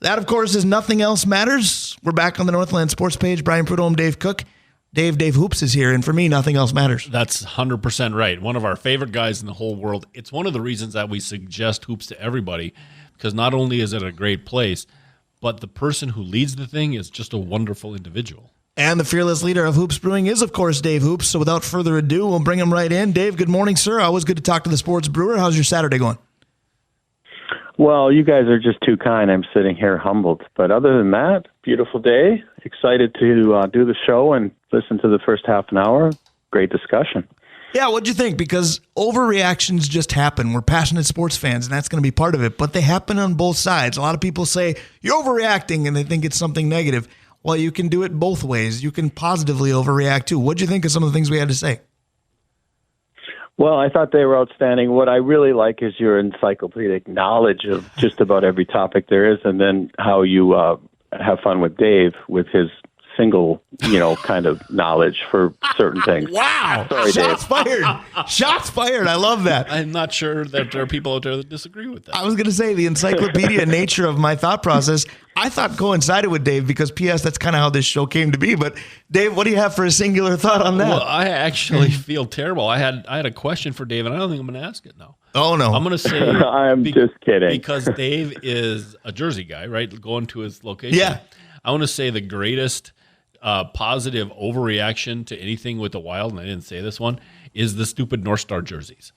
That, of course, is Nothing Else Matters. We're back on the Northland Sports page. Brian Prudhomme, Dave Cook. Dave Hoops is here, and for me, nothing else matters. That's 100% right. One of our favorite guys in the whole world. It's one of the reasons that we suggest Hoops to everybody, because not only is it a great place, but the person who leads the thing is just a wonderful individual. And the fearless leader of Hoops Brewing is, of course, Dave Hoops. So without further ado, we'll bring him right in. Dave, good morning, sir. Always good to talk to the sports brewer. How's your Saturday going? Well, you guys are just too kind. I'm sitting here humbled. But other than that, beautiful day. Excited to do the show and listen to the first half an hour. Great discussion. Yeah, what'd you think? Because overreactions just happen. We're passionate sports fans, and that's going to be part of it. But they happen on both sides. A lot of people say, you're overreacting, and they think it's something negative. Well, you can do it both ways. You can positively overreact, too. What'd you think of some of the things we had to say? Well, I thought they were outstanding. What I really like is your encyclopedic knowledge of just about every topic there is, and then how you have fun with Dave with his single, kind of knowledge for certain things. Wow. Sorry, Shots Dave. fired. Shots fired. I love that. I'm not sure that there are people out there that disagree with that. I was going to say the encyclopedia nature of my thought process, I thought coincided with Dave because, P.S., that's kind of how this show came to be. But, Dave, what do you have for a singular thought on that? Well, I actually feel terrible. I had a question for Dave, and I don't think I'm going to ask it now. Oh, no. I'm going to say... I'm just kidding. Because Dave is a Jersey guy, right? Going to his location. Yeah. I want to say the greatest positive overreaction to anything with the Wild, and I didn't say this one, is the stupid North Star jerseys.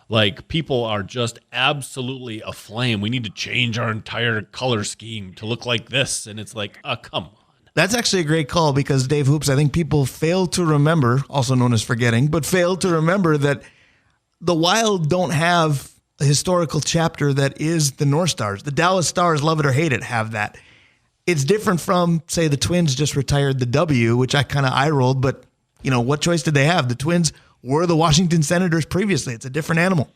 Like, people are just absolutely aflame. We need to change our entire color scheme to look like this. And it's like, come on. That's actually a great call because, Dave Hoops, I think people fail to remember, also known as forgetting, but fail to remember that the Wild don't have a historical chapter that is the North Stars. The Dallas Stars, love it or hate it, have that. It's different from, say, the Twins just retired the W, which I kind of eye-rolled, but, what choice did they have? The Twins were the Washington Senators previously. It's a different animal.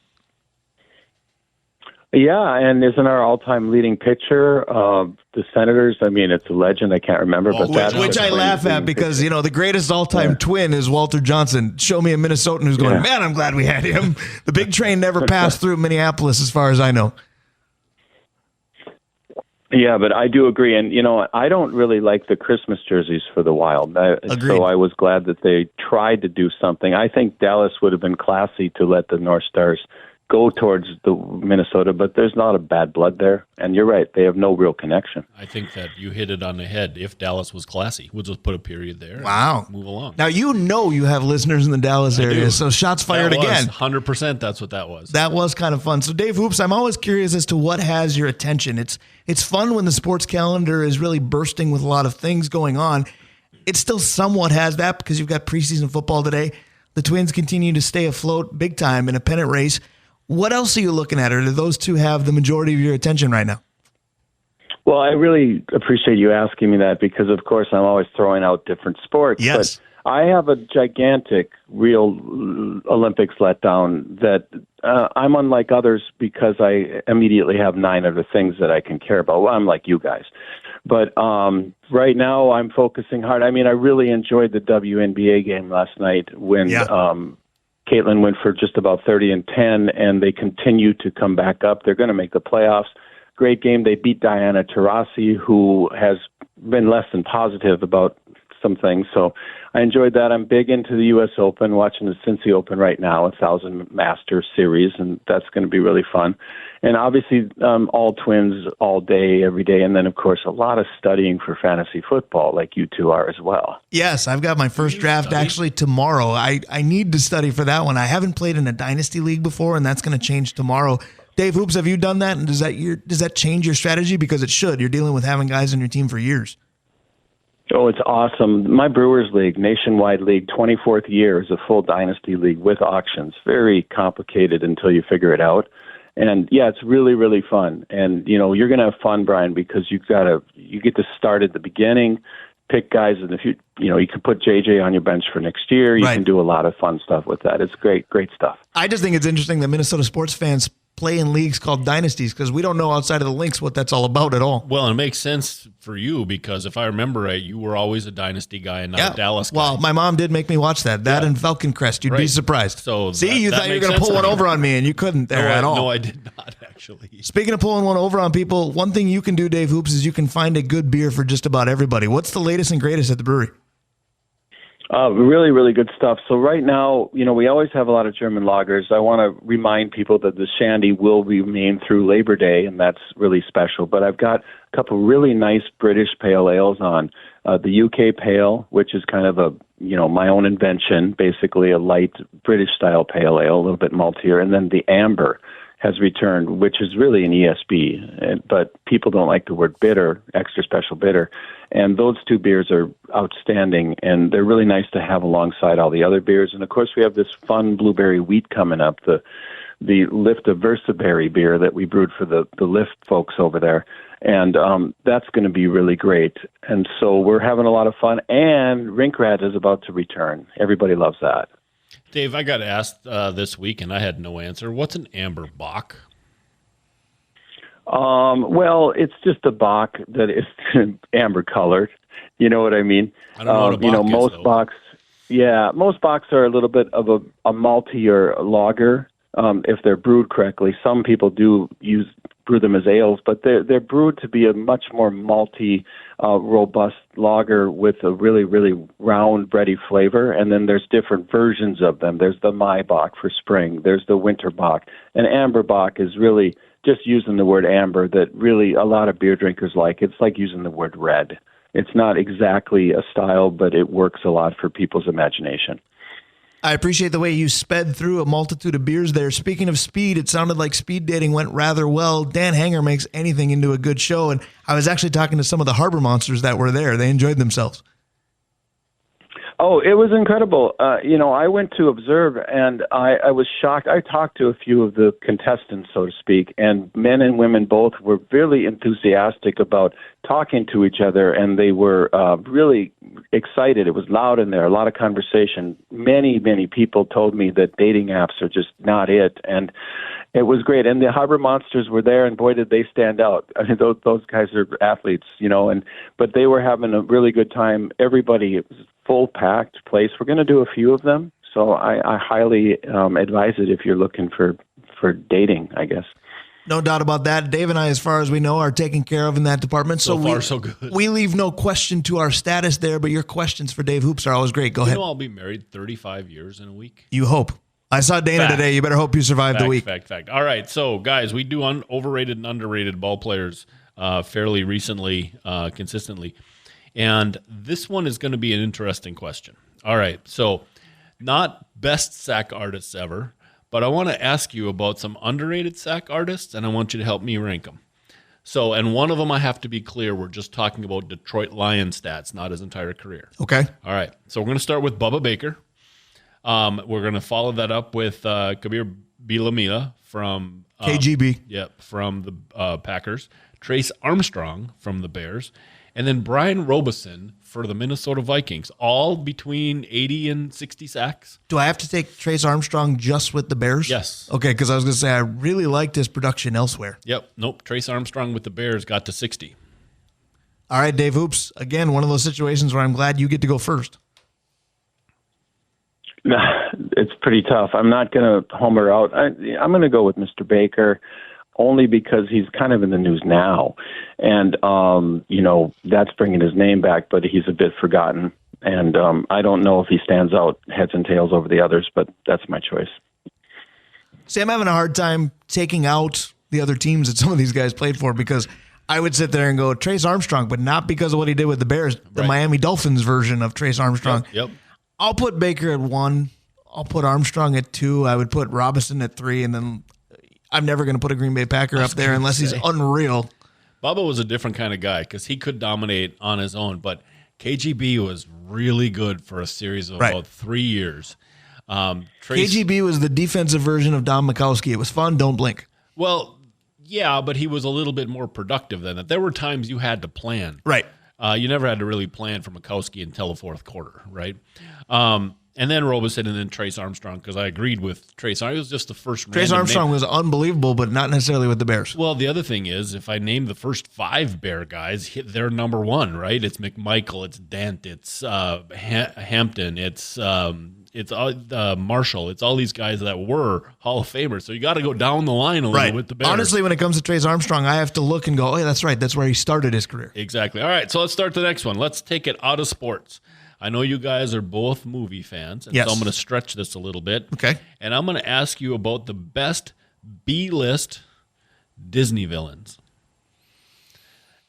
Yeah, and isn't our all-time leading pitcher the Senators? I mean, it's a legend. I can't remember, but which I laugh at because the greatest all-time twin is Walter Johnson. Show me a Minnesotan who's going, man, I'm glad we had him. The big train never passed through Minneapolis, as far as I know. Yeah, but I do agree, and I don't really like the Christmas jerseys for the Wild. So I was glad that they tried to do something. I think Dallas would have been classy to let the North Stars go towards the Minnesota, but there's not a bad blood there. And you're right, they have no real connection. I think that you hit it on the head. If Dallas was classy, we'll just put a period there. Wow. And move along. Now, you have listeners in the Dallas area, so shots fired again. 100% that's what that was. That was kind of fun. So, Dave Hoops, I'm always curious as to what has your attention. It's fun when the sports calendar is really bursting with a lot of things going on. It still somewhat has that because you've got preseason football today. The Twins continue to stay afloat big time in a pennant race. What else are you looking at, or do those two have the majority of your attention right now? Well, I really appreciate you asking me that because, of course, I'm always throwing out different sports. Yes. But I have a gigantic real Olympics letdown that I'm unlike others because I immediately have 9 other things that I can care about. Well, I'm like you guys. But right now I'm focusing hard. I mean, I really enjoyed the WNBA game last night when Caitlin went for just about 30 and 10, and they continue to come back up. They're going to make the playoffs. Great game. They beat Diana Taurasi, who has been less than positive about some things. So I enjoyed that. I'm big into the U.S. Open, watching the Cincy Open right now, 1,000 Master Series, and that's going to be really fun. And obviously, all Twins all day, every day. And then, of course, a lot of studying for fantasy football like you two are as well. Yes, I've got my first draft actually tomorrow. I need to study for that one. I haven't played in a dynasty league before, and that's going to change tomorrow. Dave Hoops, have you done that? And does that change your strategy? Because it should. You're dealing with having guys on your team for years. Oh, it's awesome. My Brewers League, nationwide league, 24th year, is a full dynasty league with auctions. Very complicated until you figure it out. And yeah, it's really, really fun. And you're going to have fun, Brian, because you get to start at the beginning, pick guys in the future. You can put JJ on your bench for next year. You can do a lot of fun stuff with that. It's great stuff. I just think it's interesting that Minnesota sports fans play in leagues called dynasties because we don't know outside of the links what that's all about at all. Well, it makes sense for you because if I remember right, you were always a dynasty guy and not a Dallas guy. Well, my mom did make me watch that and Falcon Crest. You'd be surprised. So see, you thought you were going to pull one over on me and you couldn't there at all. No, I did not actually. Speaking of pulling one over on people, one thing you can do, Dave Hoops, is you can find a good beer for just about everybody. What's the latest and greatest at the brewery? Really, really good stuff. So right now, we always have a lot of German lagers. I want to remind people that the Shandy will remain through Labor Day, and that's really special. But I've got a couple really nice British pale ales on. The UK Pale, which is kind of a, my own invention, basically a light British-style pale ale, a little bit maltier. And then the Amber has returned, which is really an ESB, but people don't like the word bitter, extra special bitter. And those two beers are outstanding, and they're really nice to have alongside all the other beers. And, of course, we have this fun blueberry wheat coming up, the Lift of Versaberry beer that we brewed for the Lift folks over there. And that's going to be really great. And so we're having a lot of fun, and Rinkrat is about to return. Everybody loves that. Dave, I got asked this week, and I had no answer. What's an amber bock? Well, it's just a bock that is amber colored. You know what I mean? I don't know what a bock is, most though. bocks, most bocks are a little bit of a maltier lager if they're brewed correctly. Some people do brew them as ales, but they're brewed to be a much more malty, robust lager with a really, really round, bready flavor. And then there's different versions of them. There's the Maibock for spring. There's the Winter Bock. And Amber Bock is really just using the word amber that really a lot of beer drinkers like. It's like using the word red. It's not exactly a style, but it works a lot for people's imagination. I appreciate the way you sped through a multitude of beers there. Speaking of speed, it sounded like speed dating went rather well. Dan Hanger makes anything into a good show, and I was actually talking to some of the Harbor Monsters that were there. They enjoyed themselves. Oh, it was incredible. I went to observe, and I was shocked. I talked to a few of the contestants, so to speak, and men and women both were really enthusiastic about talking to each other, and they were really excited. It was loud in there, a lot of conversation. Many, many people told me that dating apps are just not it, and it was great. And the Harbor Monsters were there, and boy, did they stand out. I mean, those guys are athletes, but they were having a really good time. Everybody, it was a full-packed place. We're going to do a few of them, so I highly advise it if you're looking for dating, I guess. No doubt about that. Dave and I, as far as we know, are taken care of in that department. So good. We leave no question to our status there, but your questions for Dave Hoops are always great. Go ahead. I'll be married 35 years in a week. You hope. I saw Dana today. You better hope you survive the week. Fact. All right. So, guys, we do overrated and underrated ball players fairly recently, consistently. And this one is going to be an interesting question. All right. So, not best sack artists ever, but I want to ask you about some underrated sack artists, and I want you to help me rank them. So, and one of them I have to be clear, we're just talking about Detroit Lions stats, not his entire career. Okay. All right. So, we're going to start with Bubba Baker. We're going to follow that up with Kabir Bilamila from KGB. Yep, from the Packers. Trace Armstrong from the Bears. And then Brian Robeson for the Minnesota Vikings, all between 80 and 60 sacks. Do I have to take Trace Armstrong just with the Bears? Yes. Okay, because I was going to say I really liked his production elsewhere. Yep. Nope. Trace Armstrong with the Bears got to 60. All right, Dave Hoops. Again, one of those situations where I'm glad you get to go first. It's pretty tough. I'm not going to homer out. I'm going to go with Mr. Baker only because he's kind of in the news now. And, that's bringing his name back, but he's a bit forgotten. And I don't know if he stands out heads and tails over the others, but that's my choice. See, I'm having a hard time taking out the other teams that some of these guys played for because I would sit there and go Trace Armstrong, but not because of what he did with the Bears, the Miami Dolphins version of Trace Armstrong. Yep. I'll put Baker at 1. I'll put Armstrong at 2. I would put Robinson at 3, and then I'm never going to put a Green Bay Packer up there unless he's unreal. Bubba was a different kind of guy because he could dominate on his own, but KGB was really good for a series of about 3 years. KGB was the defensive version of Don Mikowski. It was fun. Don't blink. Well, yeah, but he was a little bit more productive than that. There were times you had to plan. Right. You never had to really plan for Mikowski until the fourth quarter, right? And then Robeson and then Trace Armstrong, because I agreed with Trace. It was just the first Trace Armstrong was unbelievable, but not necessarily with the Bears. Well, the other thing is, if I name the first 5 Bear guys, they're number 1, right? It's McMichael, it's Dent, it's Hampton, it's Marshall. It's all these guys that were Hall of Famers. So you got to go down the line a little with the Bears. Honestly, when it comes to Trace Armstrong, I have to look and go, oh, yeah, that's right. That's where he started his career. Exactly. All right, so let's start the next one. Let's take it out of sports. I know you guys are both movie fans, and so I'm going to stretch this a little bit. Okay. And I'm going to ask you about the best B-list Disney villains.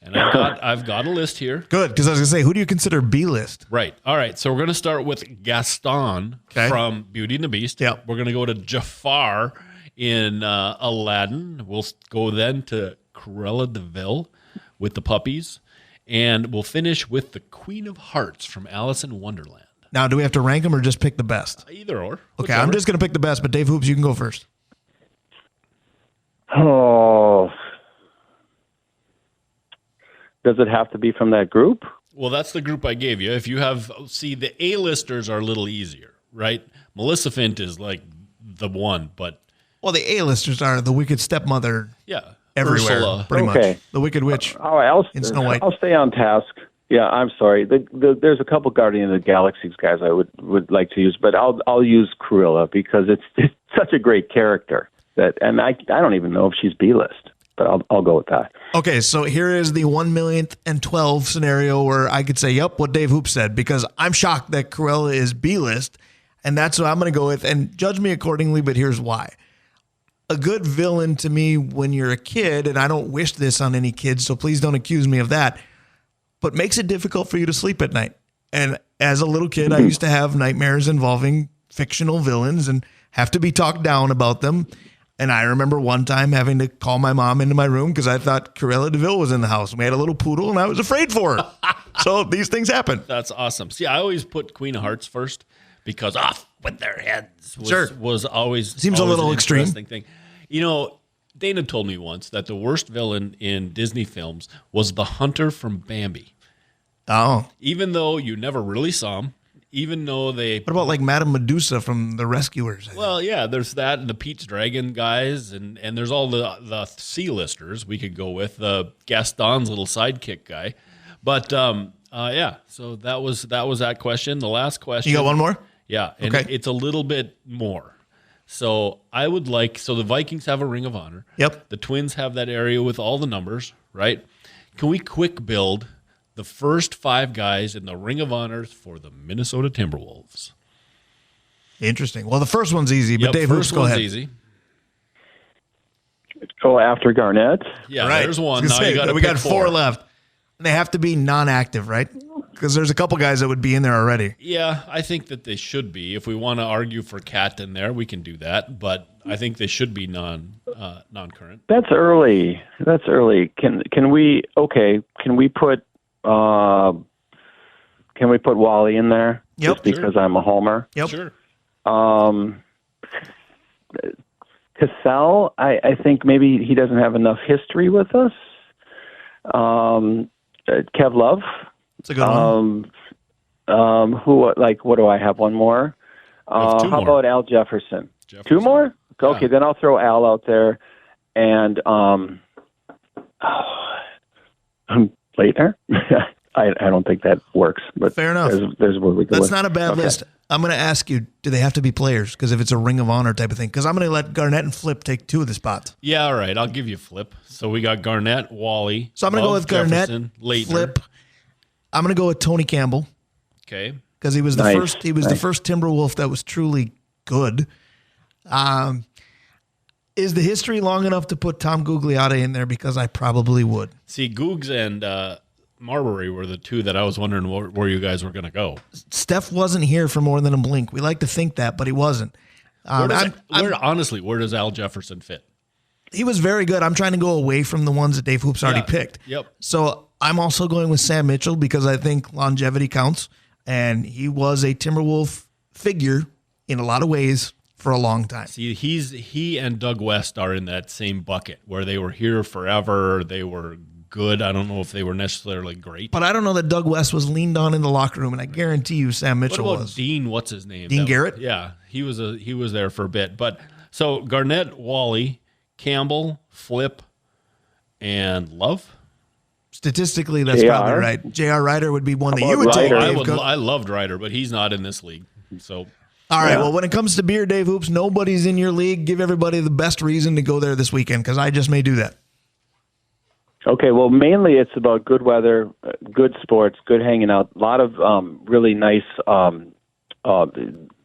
And I've got a list here. Good, because I was going to say, who do you consider B-list? Right. All right, so we're going to start with Gaston from Beauty and the Beast. Yep. We're going to go to Jafar in Aladdin. We'll go then to Cruella de Vil with the puppies. And we'll finish with the Queen of Hearts from Alice in Wonderland. Now, do we have to rank them or just pick the best? Either or. Okay, whichever. I'm just going to pick the best, but Dave Hoops, you can go first. Oh. Does it have to be from that group? Well, that's the group I gave you. If you have, the A-listers are a little easier, right? Maleficent is like the one, but. Well, the A-listers are the Wicked Stepmother. Yeah. Everywhere, Ursula. pretty much. The Wicked Witch all right, in Snow White. I'll stay on task. Yeah, I'm sorry. There's a couple Guardian of the Galaxies guys I would like to use, but I'll use Cruella because it's such a great character and I don't even know if she's B-list, but I'll go with that. Okay, so here is the 1,000,012 scenario where I could say, yep, what Dave Hoop said, because I'm shocked that Cruella is B-list, and that's what I'm going to go with, and judge me accordingly, but here's why. A good villain to me when you're a kid, and I don't wish this on any kids, so please don't accuse me of that, but makes it difficult for you to sleep at night. And as a little kid, I used to have nightmares involving fictional villains and have to be talked down about them. And I remember one time having to call my mom into my room because I thought Cruella de Vil was in the house. And we had a little poodle, and I was afraid for her. So these things happen. That's awesome. See, I always put Queen of Hearts first because off with their heads was always seems always a little an extreme interesting thing. You know, Dana told me once that the worst villain in Disney films was the hunter from Bambi. Oh. Even though you never really saw him, even though they... What about like Madame Medusa from The Rescuers? Well, yeah, there's that and the Pete's Dragon guys, and there's all the C-listers we could go with, Gaston's little sidekick guy. But, yeah, so that was that question. The last question... You got one more? Yeah, and it's a little bit more. So I would like... So the Vikings have a Ring of Honor. Yep. The Twins have that area with all the numbers, right? Can we quick build the first 5 guys in the Ring of Honor for the Minnesota Timberwolves? Interesting. Well, the first one's easy, but Dave, first go ahead. Easy. Go after Garnett. Yeah, right. There's one. Now we got 4 left. And they have to be non-active, right? Because there's a couple guys that would be in there already. Yeah, I think that they should be. If we want to argue for Cat in there, we can do that. But I think they should be non-current. That's early. Can we put Wally in there? Yep. Just because I'm a homer. Yep. Sure. Cassell, I think maybe he doesn't have enough history with us. Kev Love. That's a good one. What do I have? One more? How about Al Jefferson? 2 more? Okay, Yeah. then I'll throw Al out there. And later. I don't think that works. But fair enough. There's where we go. That's not a bad list. I'm going to ask you, do they have to be players? Because if it's a Ring of Honor type of thing, because I'm going to let Garnett and Flip take 2 of the spots. Yeah, all right. I'll give you Flip. So we got Garnett, Wally. So I'm going to go with Garnett, Leitner. Flip. I'm going to go with Tony Campbell. Okay. Because he was the first. He was the first Timberwolf that was truly good. Is the history long enough to put Tom Gugliotta in there? Because I probably would. See, Googs and Marbury were the 2 that I was wondering where you guys were going to go. Steph wasn't here for more than a blink. We like to think that, but he wasn't. Honestly, where does Al Jefferson fit? He was very good. I'm trying to go away from the ones that Dave Hoops already picked. Yep. So I'm also going with Sam Mitchell because I think longevity counts, and he was a Timberwolf figure in a lot of ways for a long time. See, he and Doug West are in that same bucket where they were here forever. They were good. I don't know if they were necessarily great. But I don't know that Doug West was leaned on in the locker room, and I guarantee you Sam Mitchell what about was. Dean, what's his name? Dean Garrett? Yeah, he was there for a bit. But so Garnett, Wally, Campbell, Flip, and Love. Statistically, that's JR. probably right. J.R. Ryder would be one that you would take. I loved Ryder, but he's not in this league. So all right, well, when it comes to beer, Dave Hoops, nobody's in your league. Give everybody the best reason to go there this weekend, because I just may do that. Okay, well, mainly it's about good weather, good sports, good hanging out. A lot of really nice.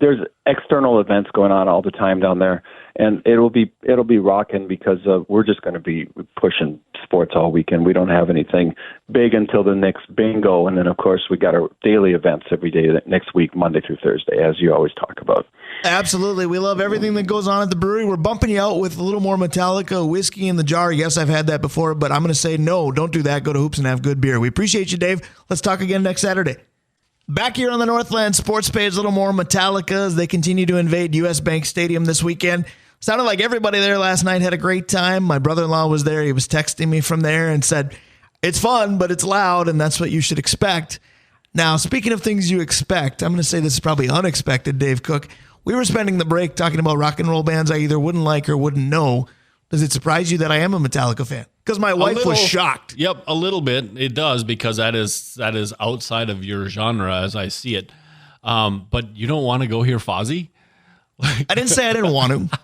There's external events going on all the time down there, and it'll be rocking because we're just going to be pushing sports all weekend. We don't have anything big until the next bingo, and then of course we got our daily events every day next week, Monday through Thursday, as you always talk about. Absolutely, we love everything that goes on at the brewery. We're bumping you out with a little more Metallica whiskey in the jar. Yes, I've had that before, but I'm going to say no. Don't do that. Go to Hoops and have good beer. We appreciate you, Dave. Let's talk again next Saturday. Back here on the Northland Sports Page, a little more Metallica as they continue to invade U.S. Bank Stadium this weekend. Sounded like everybody there last night had a great time. My brother-in-law was there. He was texting me from there and said, it's fun, but it's loud, and that's what you should expect. Now, speaking of things you expect, I'm going to say this is probably unexpected, Dave Cook. We were spending the break talking about rock and roll bands I either wouldn't like or wouldn't know. Does it surprise you that I am a Metallica fan? Because my wife was shocked. Yep, a little bit. It does, because that is outside of your genre as I see it. But you don't want to go hear Fozzy? I didn't say I didn't want to.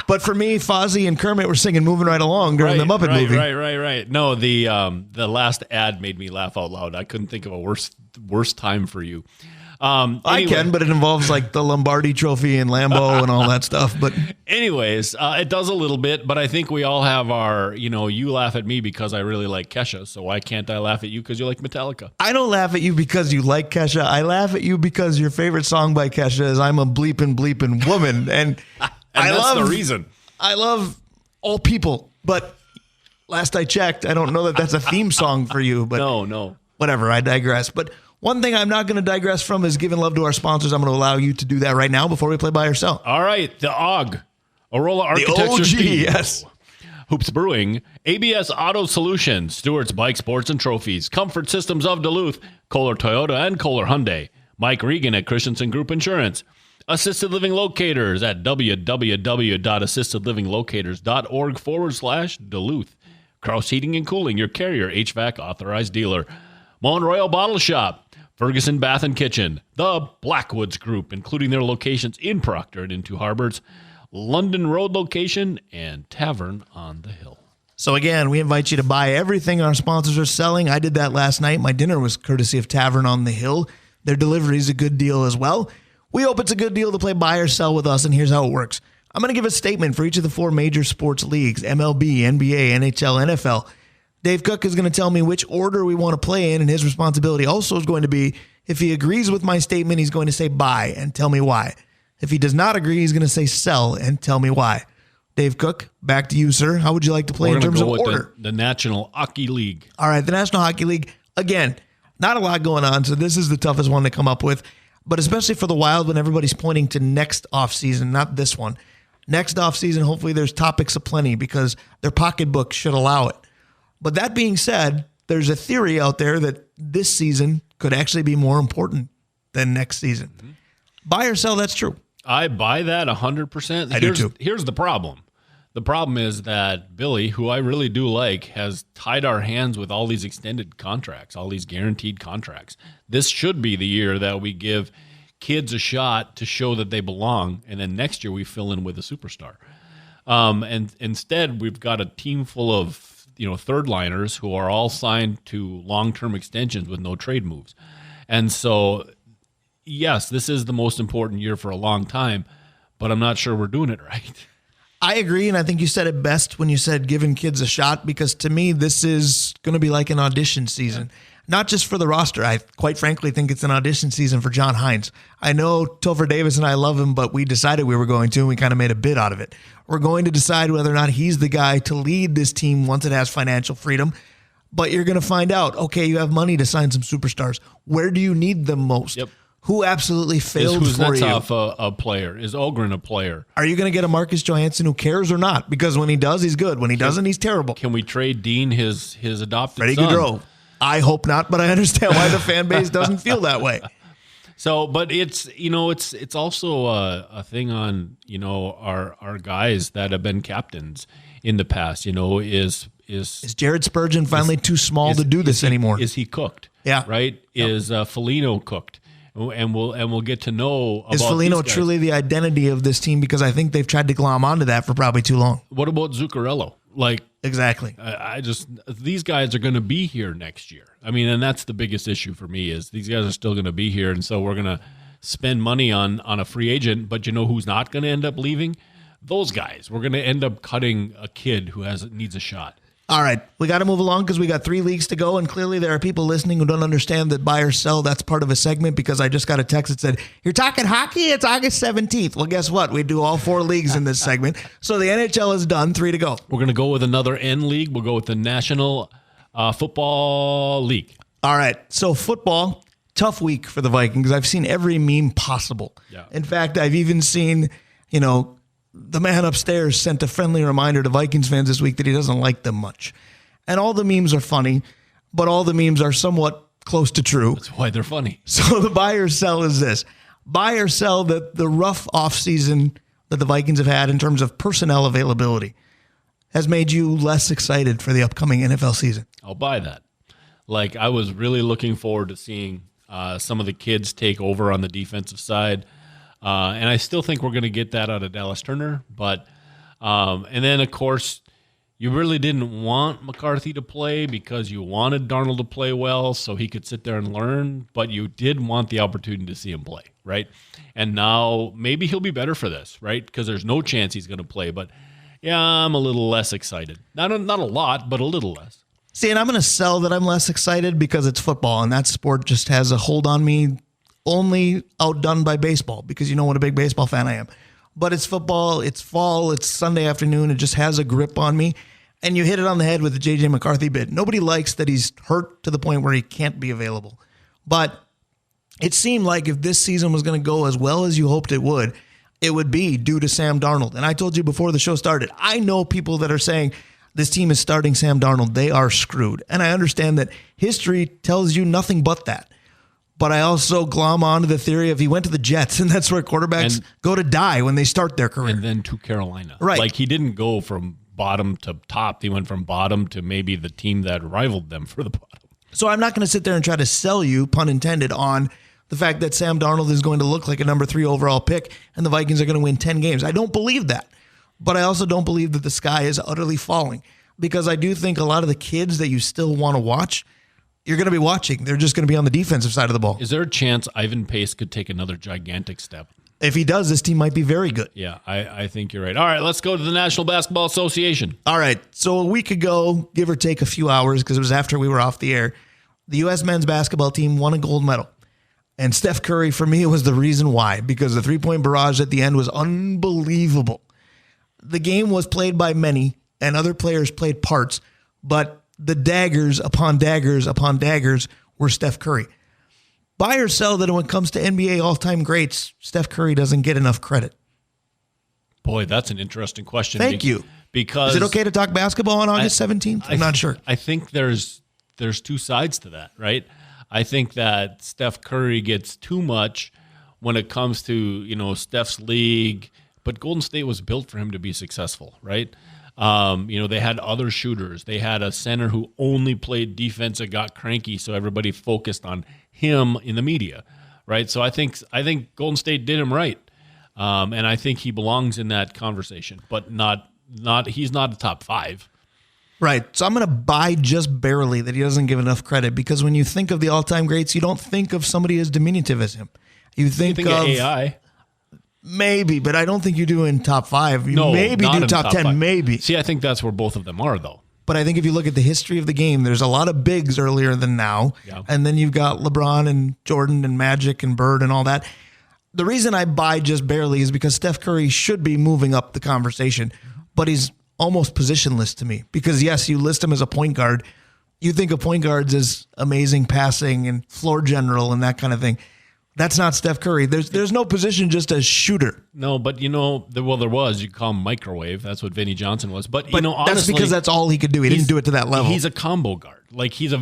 But for me, Fozzy and Kermit were singing Moving Right Along during the Muppet movie. Right. No, the last ad made me laugh out loud. I couldn't think of a worse time for you. Anyway. I can, but it involves like the Lombardi Trophy and Lambeau and all that stuff. But anyways, it does a little bit, but I think we all have our, you laugh at me because I really like Kesha. So why can't I laugh at you because you like Metallica? I don't laugh at you because you like Kesha. I laugh at you because your favorite song by Kesha is I'm a bleepin' woman. And that's the reason. I love all people, but last I checked, I don't know that that's a theme song for you. But No. whatever, I digress. But one thing I'm not going to digress from is giving love to our sponsors. I'm going to allow you to do that right now before we play Buy or Sell. All right, the OG, Arola Architecture. The OG, Studio. yes. Hoops Brewing, ABS Auto Solutions, Stewart's Bike Sports and Trophies, Comfort Systems of Duluth, Kohler Toyota and Kohler Hyundai, Mike Regan at Christensen Group Insurance, Assisted Living Locators at www.assistedlivinglocators.org/Duluth, Kraus Heating and Cooling, your Carrier HVAC authorized dealer, Moen Royal Bottle Shop, Ferguson Bath and Kitchen, the Blackwoods Group, including their locations in Proctor and in Two Harbors, London Road location, and Tavern on the Hill. So again, we invite you to buy everything our sponsors are selling. I did that last night. My dinner was courtesy of Tavern on the Hill. Their delivery is a good deal as well. We hope it's a good deal to play Buy or Sell with us, and here's how it works. I'm going to give a statement for each of the 4 major sports leagues, MLB, NBA, NHL, NFL. Dave Cook is going to tell me which order we want to play in, and his responsibility also is going to be, if he agrees with my statement, he's going to say buy and tell me why. If he does not agree, he's going to say sell and tell me why. Dave Cook, back to you, sir. How would you like to play in terms of order? The National Hockey League. All right, the National Hockey League. Again, not a lot going on, so this is the toughest one to come up with. But especially for the Wild, when everybody's pointing to next offseason, not this one. Next offseason, hopefully there's topics aplenty because their pocketbook should allow it. But that being said, there's a theory out there that this season could actually be more important than next season. Mm-hmm. Buy or sell, that's true. I buy that 100%. I do too. Here's the problem. The problem is that Billy, who I really do like, has tied our hands with all these extended contracts, all these guaranteed contracts. This should be the year that we give kids a shot to show that they belong, and then next year we fill in with a superstar. And instead, we've got a team full of third liners who are all signed to long-term extensions with no trade moves. And so, yes, this is the most important year for a long time, but I'm not sure we're doing it right. I agree, and I think you said it best when you said giving kids a shot, because to me, this is going to be like an audition season. Yeah. Not just for the roster. I quite frankly think it's an audition season for John Hines. I know Topher Davis and I love him, but we decided we were going to, and we kind of made a bid out of it. We're going to decide whether or not he's the guy to lead this team once it has financial freedom. But you're going to find out, okay, you have money to sign some superstars. Where do you need them most? Yep. Who absolutely failed for you? Is Kuznetsov a player? Is Ogren a player? Are you going to get a Marcus Johansson who cares or not? Because when he does, he's good. When he doesn't, he's terrible. Can we trade Dean his adopted Freddie son? Gaudreau. I hope not, but I understand why the fan base doesn't feel that way. So, but it's also a thing on our guys that have been captains in the past. Is Jared Spurgeon finally too small to do this anymore? Is he cooked? Yeah. Right. Yep. Is Foligno cooked? And we'll get to know about is Foligno truly the identity of this team? Because I think they've tried to glom onto that for probably too long. What about Zuccarello? Exactly. These guys are going to be here next year. I mean, and that's the biggest issue for me is these guys are still going to be here, and so we're going to spend money on a free agent. But you know who's not going to end up leaving? Those guys. We're going to end up cutting a kid who needs a shot. All right, we got to move along because we got 3 leagues to go, and clearly there are people listening who don't understand that buy or sell, that's part of a segment, because I just got a text that said, you're talking hockey? It's August 17th. Well, guess what? We do all 4 leagues in this segment. So the NHL is done, 3 to go. We're going to go with another N league. We'll go with the National Football League. All right, so football, tough week for the Vikings. I've seen every meme possible. Yeah. In fact, I've even seen, the man upstairs sent a friendly reminder to Vikings fans this week that he doesn't like them much. And all the memes are funny, but all the memes are somewhat close to true. That's why they're funny. So the buy or sell is this. Buy or sell that the rough offseason that the Vikings have had in terms of personnel availability has made you less excited for the upcoming NFL season. I'll buy that. I was really looking forward to seeing some of the kids take over on the defensive side. And I still think we're going to get that out of Dallas Turner. But and then, of course, you really didn't want McCarthy to play because you wanted Darnold to play well so he could sit there and learn. But you did want the opportunity to see him play, right? And now maybe he'll be better for this, right? Because there's no chance he's going to play. But, yeah, I'm a little less excited. Not a lot, but a little less. See, and I'm going to sell that I'm less excited because it's football, and that sport just has a hold on me only outdone by baseball, because you know what a big baseball fan I am. But it's football, it's fall, it's Sunday afternoon, it just has a grip on me. And you hit it on the head with the J.J. McCarthy bit. Nobody likes that he's hurt to the point where he can't be available. But it seemed like if this season was going to go as well as you hoped it would be due to Sam Darnold. And I told you before the show started, I know people that are saying this team is starting Sam Darnold. They are screwed. And I understand that history tells you nothing but that. But I also glom onto the theory of he went to the Jets, and that's where quarterbacks go to die when they start their career. And then to Carolina. Right. Like, he didn't go from bottom to top. He went from bottom to maybe the team that rivaled them for the bottom. So I'm not going to sit there and try to sell you, pun intended, on the fact that Sam Darnold is going to look like a number 3 overall pick and the Vikings are going to win 10 games. I don't believe that. But I also don't believe that the sky is utterly falling, because I do think a lot of the kids that you still want to watch, you're going to be watching. They're just going to be on the defensive side of the ball. Is there a chance Ivan Pace could take another gigantic step? If he does, this team might be very good. Yeah, I think you're right. All right, let's go to the National Basketball Association. All right, so a week ago, give or take a few hours, because it was after we were off the air, the U.S. men's basketball team won a gold medal. And Steph Curry, for me, was the reason why, because the three-point barrage at the end was unbelievable. The game was played by many, and other players played parts, but the daggers upon daggers upon daggers were Steph Curry. Buy or sell that when it comes to NBA all-time greats, Steph Curry doesn't get enough credit? Boy, that's an interesting question. Thank you. Because is it okay to talk basketball on August 17th? I'm not sure. I think there's two sides to that, right? I think that Steph Curry gets too much when it comes to, Steph's league, but Golden State was built for him to be successful, right? They had other shooters. They had a center who only played defense and got cranky, so everybody focused on him in the media, right? So I think Golden State did him right, and I think he belongs in that conversation, but not he's not a top 5. Right. So I'm going to buy just barely that he doesn't give enough credit, because when you think of the all-time greats, you don't think of somebody as diminutive as him. You think of AI. Maybe, but I don't think you do in top 5. You maybe do top 10, 5. maybe. See, I think that's where both of them are, though. But I think if you look at the history of the game, there's a lot of bigs earlier than now. Yeah. And then you've got LeBron and Jordan and Magic and Bird and all that. The reason I buy just barely is because Steph Curry should be moving up the conversation, but he's almost positionless to me, because yes, you list him as a point guard. You think of point guards as amazing passing and floor general and that kind of thing. That's not Steph Curry. There's no position just as shooter. No, but there was. You call him microwave. That's what Vinnie Johnson was. But honestly, that's because that's all he could do. He didn't do it to that level. He's a combo guard. Like he's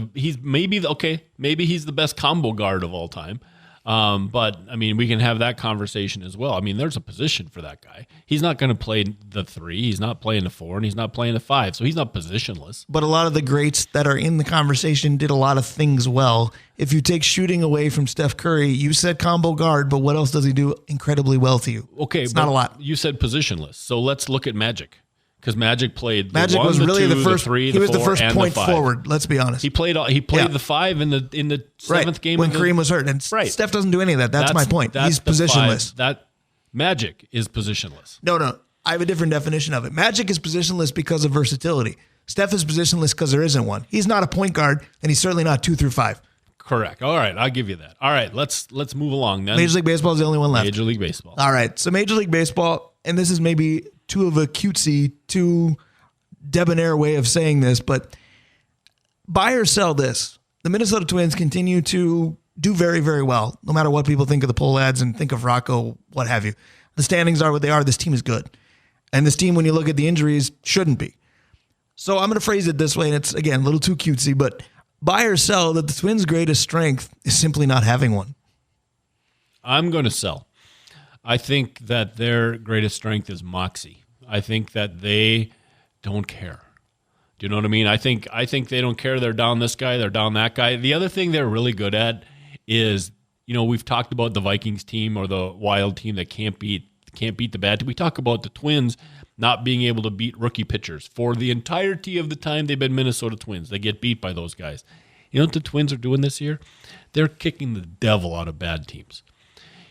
maybe he's the best combo guard of all time. But I mean, we can have that conversation as well. I mean, there's a position for that guy. He's not going to play the 3. He's not playing the 4, and he's not playing the 5. So he's not positionless. But a lot of the greats that are in the conversation did a lot of things well. If you take shooting away from Steph Curry, you said combo guard, but what else does he do incredibly well to you? Okay, it's not a lot. You said positionless. So let's look at Magic. Because Magic played the Magic 1, was really the 2, the first. the 3, he the was 4, the first and point the 5. forward. Let's be honest. He played the 5 in the 7th game when Kareem was hurt, and Steph doesn't do any of that. That's my point. He's positionless. That Magic is positionless. No. I have a different definition of it. Magic is positionless because of versatility. Steph is positionless because there isn't one. He's not a point guard, and he's certainly not 2 through 5. Correct. All right, I'll give you that. All right, let's move along then. Major League Baseball is the only one left. Major League Baseball. All right, so Major League Baseball, and this is maybe too debonair way of saying this, but buy or sell this. The Minnesota Twins continue to do very, very well, no matter what people think of the poll ads and think of Rocco, what have you. The standings are what they are. This team is good. And this team, when you look at the injuries, shouldn't be. So I'm going to phrase it this way, and it's, again, a little too cutesy, but buy or sell that the Twins' greatest strength is simply not having one. I'm going to sell. I think that their greatest strength is moxie. I think that they don't care. Do you know what I mean? I think they don't care. They're down this guy, they're down that guy. The other thing they're really good at is, we've talked about the Vikings team or the Wild team that can't beat the bad team. We talk about the Twins not being able to beat rookie pitchers for the entirety of the time they've been Minnesota Twins. They get beat by those guys. You know what the Twins are doing this year? They're kicking the devil out of bad teams.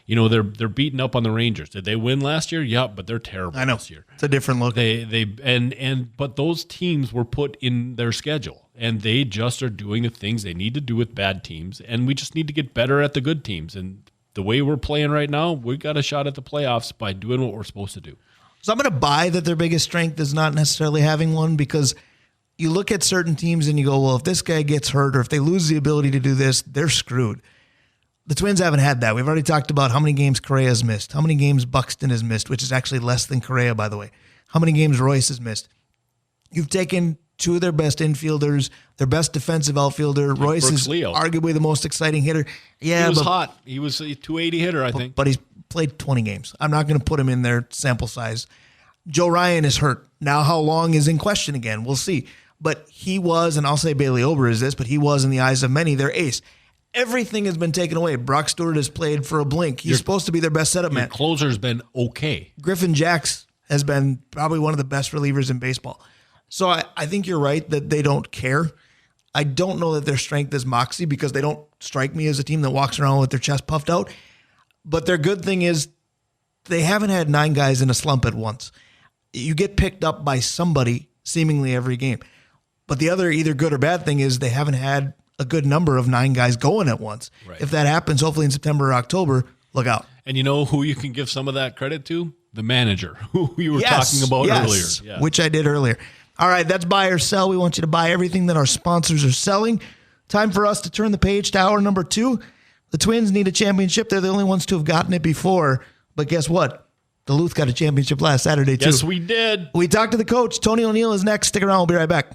They're beating up on the Rangers. Did they win last year? Yeah, but they're terrible this year. It's a different look. But those teams were put in their schedule, and they just are doing the things they need to do with bad teams, and we just need to get better at the good teams. And the way we're playing right now, we got a shot at the playoffs by doing what we're supposed to do. So I'm going to buy that their biggest strength is not necessarily having one, because you look at certain teams and you go, well, if this guy gets hurt or if they lose the ability to do this, they're screwed. The Twins haven't had that. We've already talked about how many games Correa's missed, how many games Buxton has missed, which is actually less than Correa, by the way. How many games Royce has missed. You've taken two of their best infielders, their best defensive outfielder. Royce is arguably the most exciting hitter. Yeah, he was hot. He was a 280 hitter, I think. But he's played 20 games. I'm not going to put him in their sample size. Joe Ryan is hurt. Now how long is in question again? We'll see. But he was, and I'll say Bailey Ober is this, but he was in the eyes of many their ace. Everything has been taken away. Brock Stewart has played for a blink. He's supposed to be their best setup man. Closer's been okay. Griffin Jacks has been probably one of the best relievers in baseball. So I think you're right that they don't care. I don't know that their strength is moxie because they don't strike me as a team that walks around with their chest puffed out. But their good thing is they haven't had 9 guys in a slump at once. You get picked up by somebody seemingly every game. But the other either good or bad thing is they haven't had a good number of 9 guys going at once. Right. If that happens, hopefully in September or October, look out. And you know who you can give some of that credit to? The manager, who you were talking about earlier. Yeah. Which I did earlier. All right, that's buy or sell. We want you to buy everything that our sponsors are selling. Time for us to turn the page to hour number 2. The Twins need a championship. They're the only ones to have gotten it before. But guess what? Duluth got a championship last Saturday, too. Yes, we did. We talked to the coach. Tony O'Neill is next. Stick around. We'll be right back.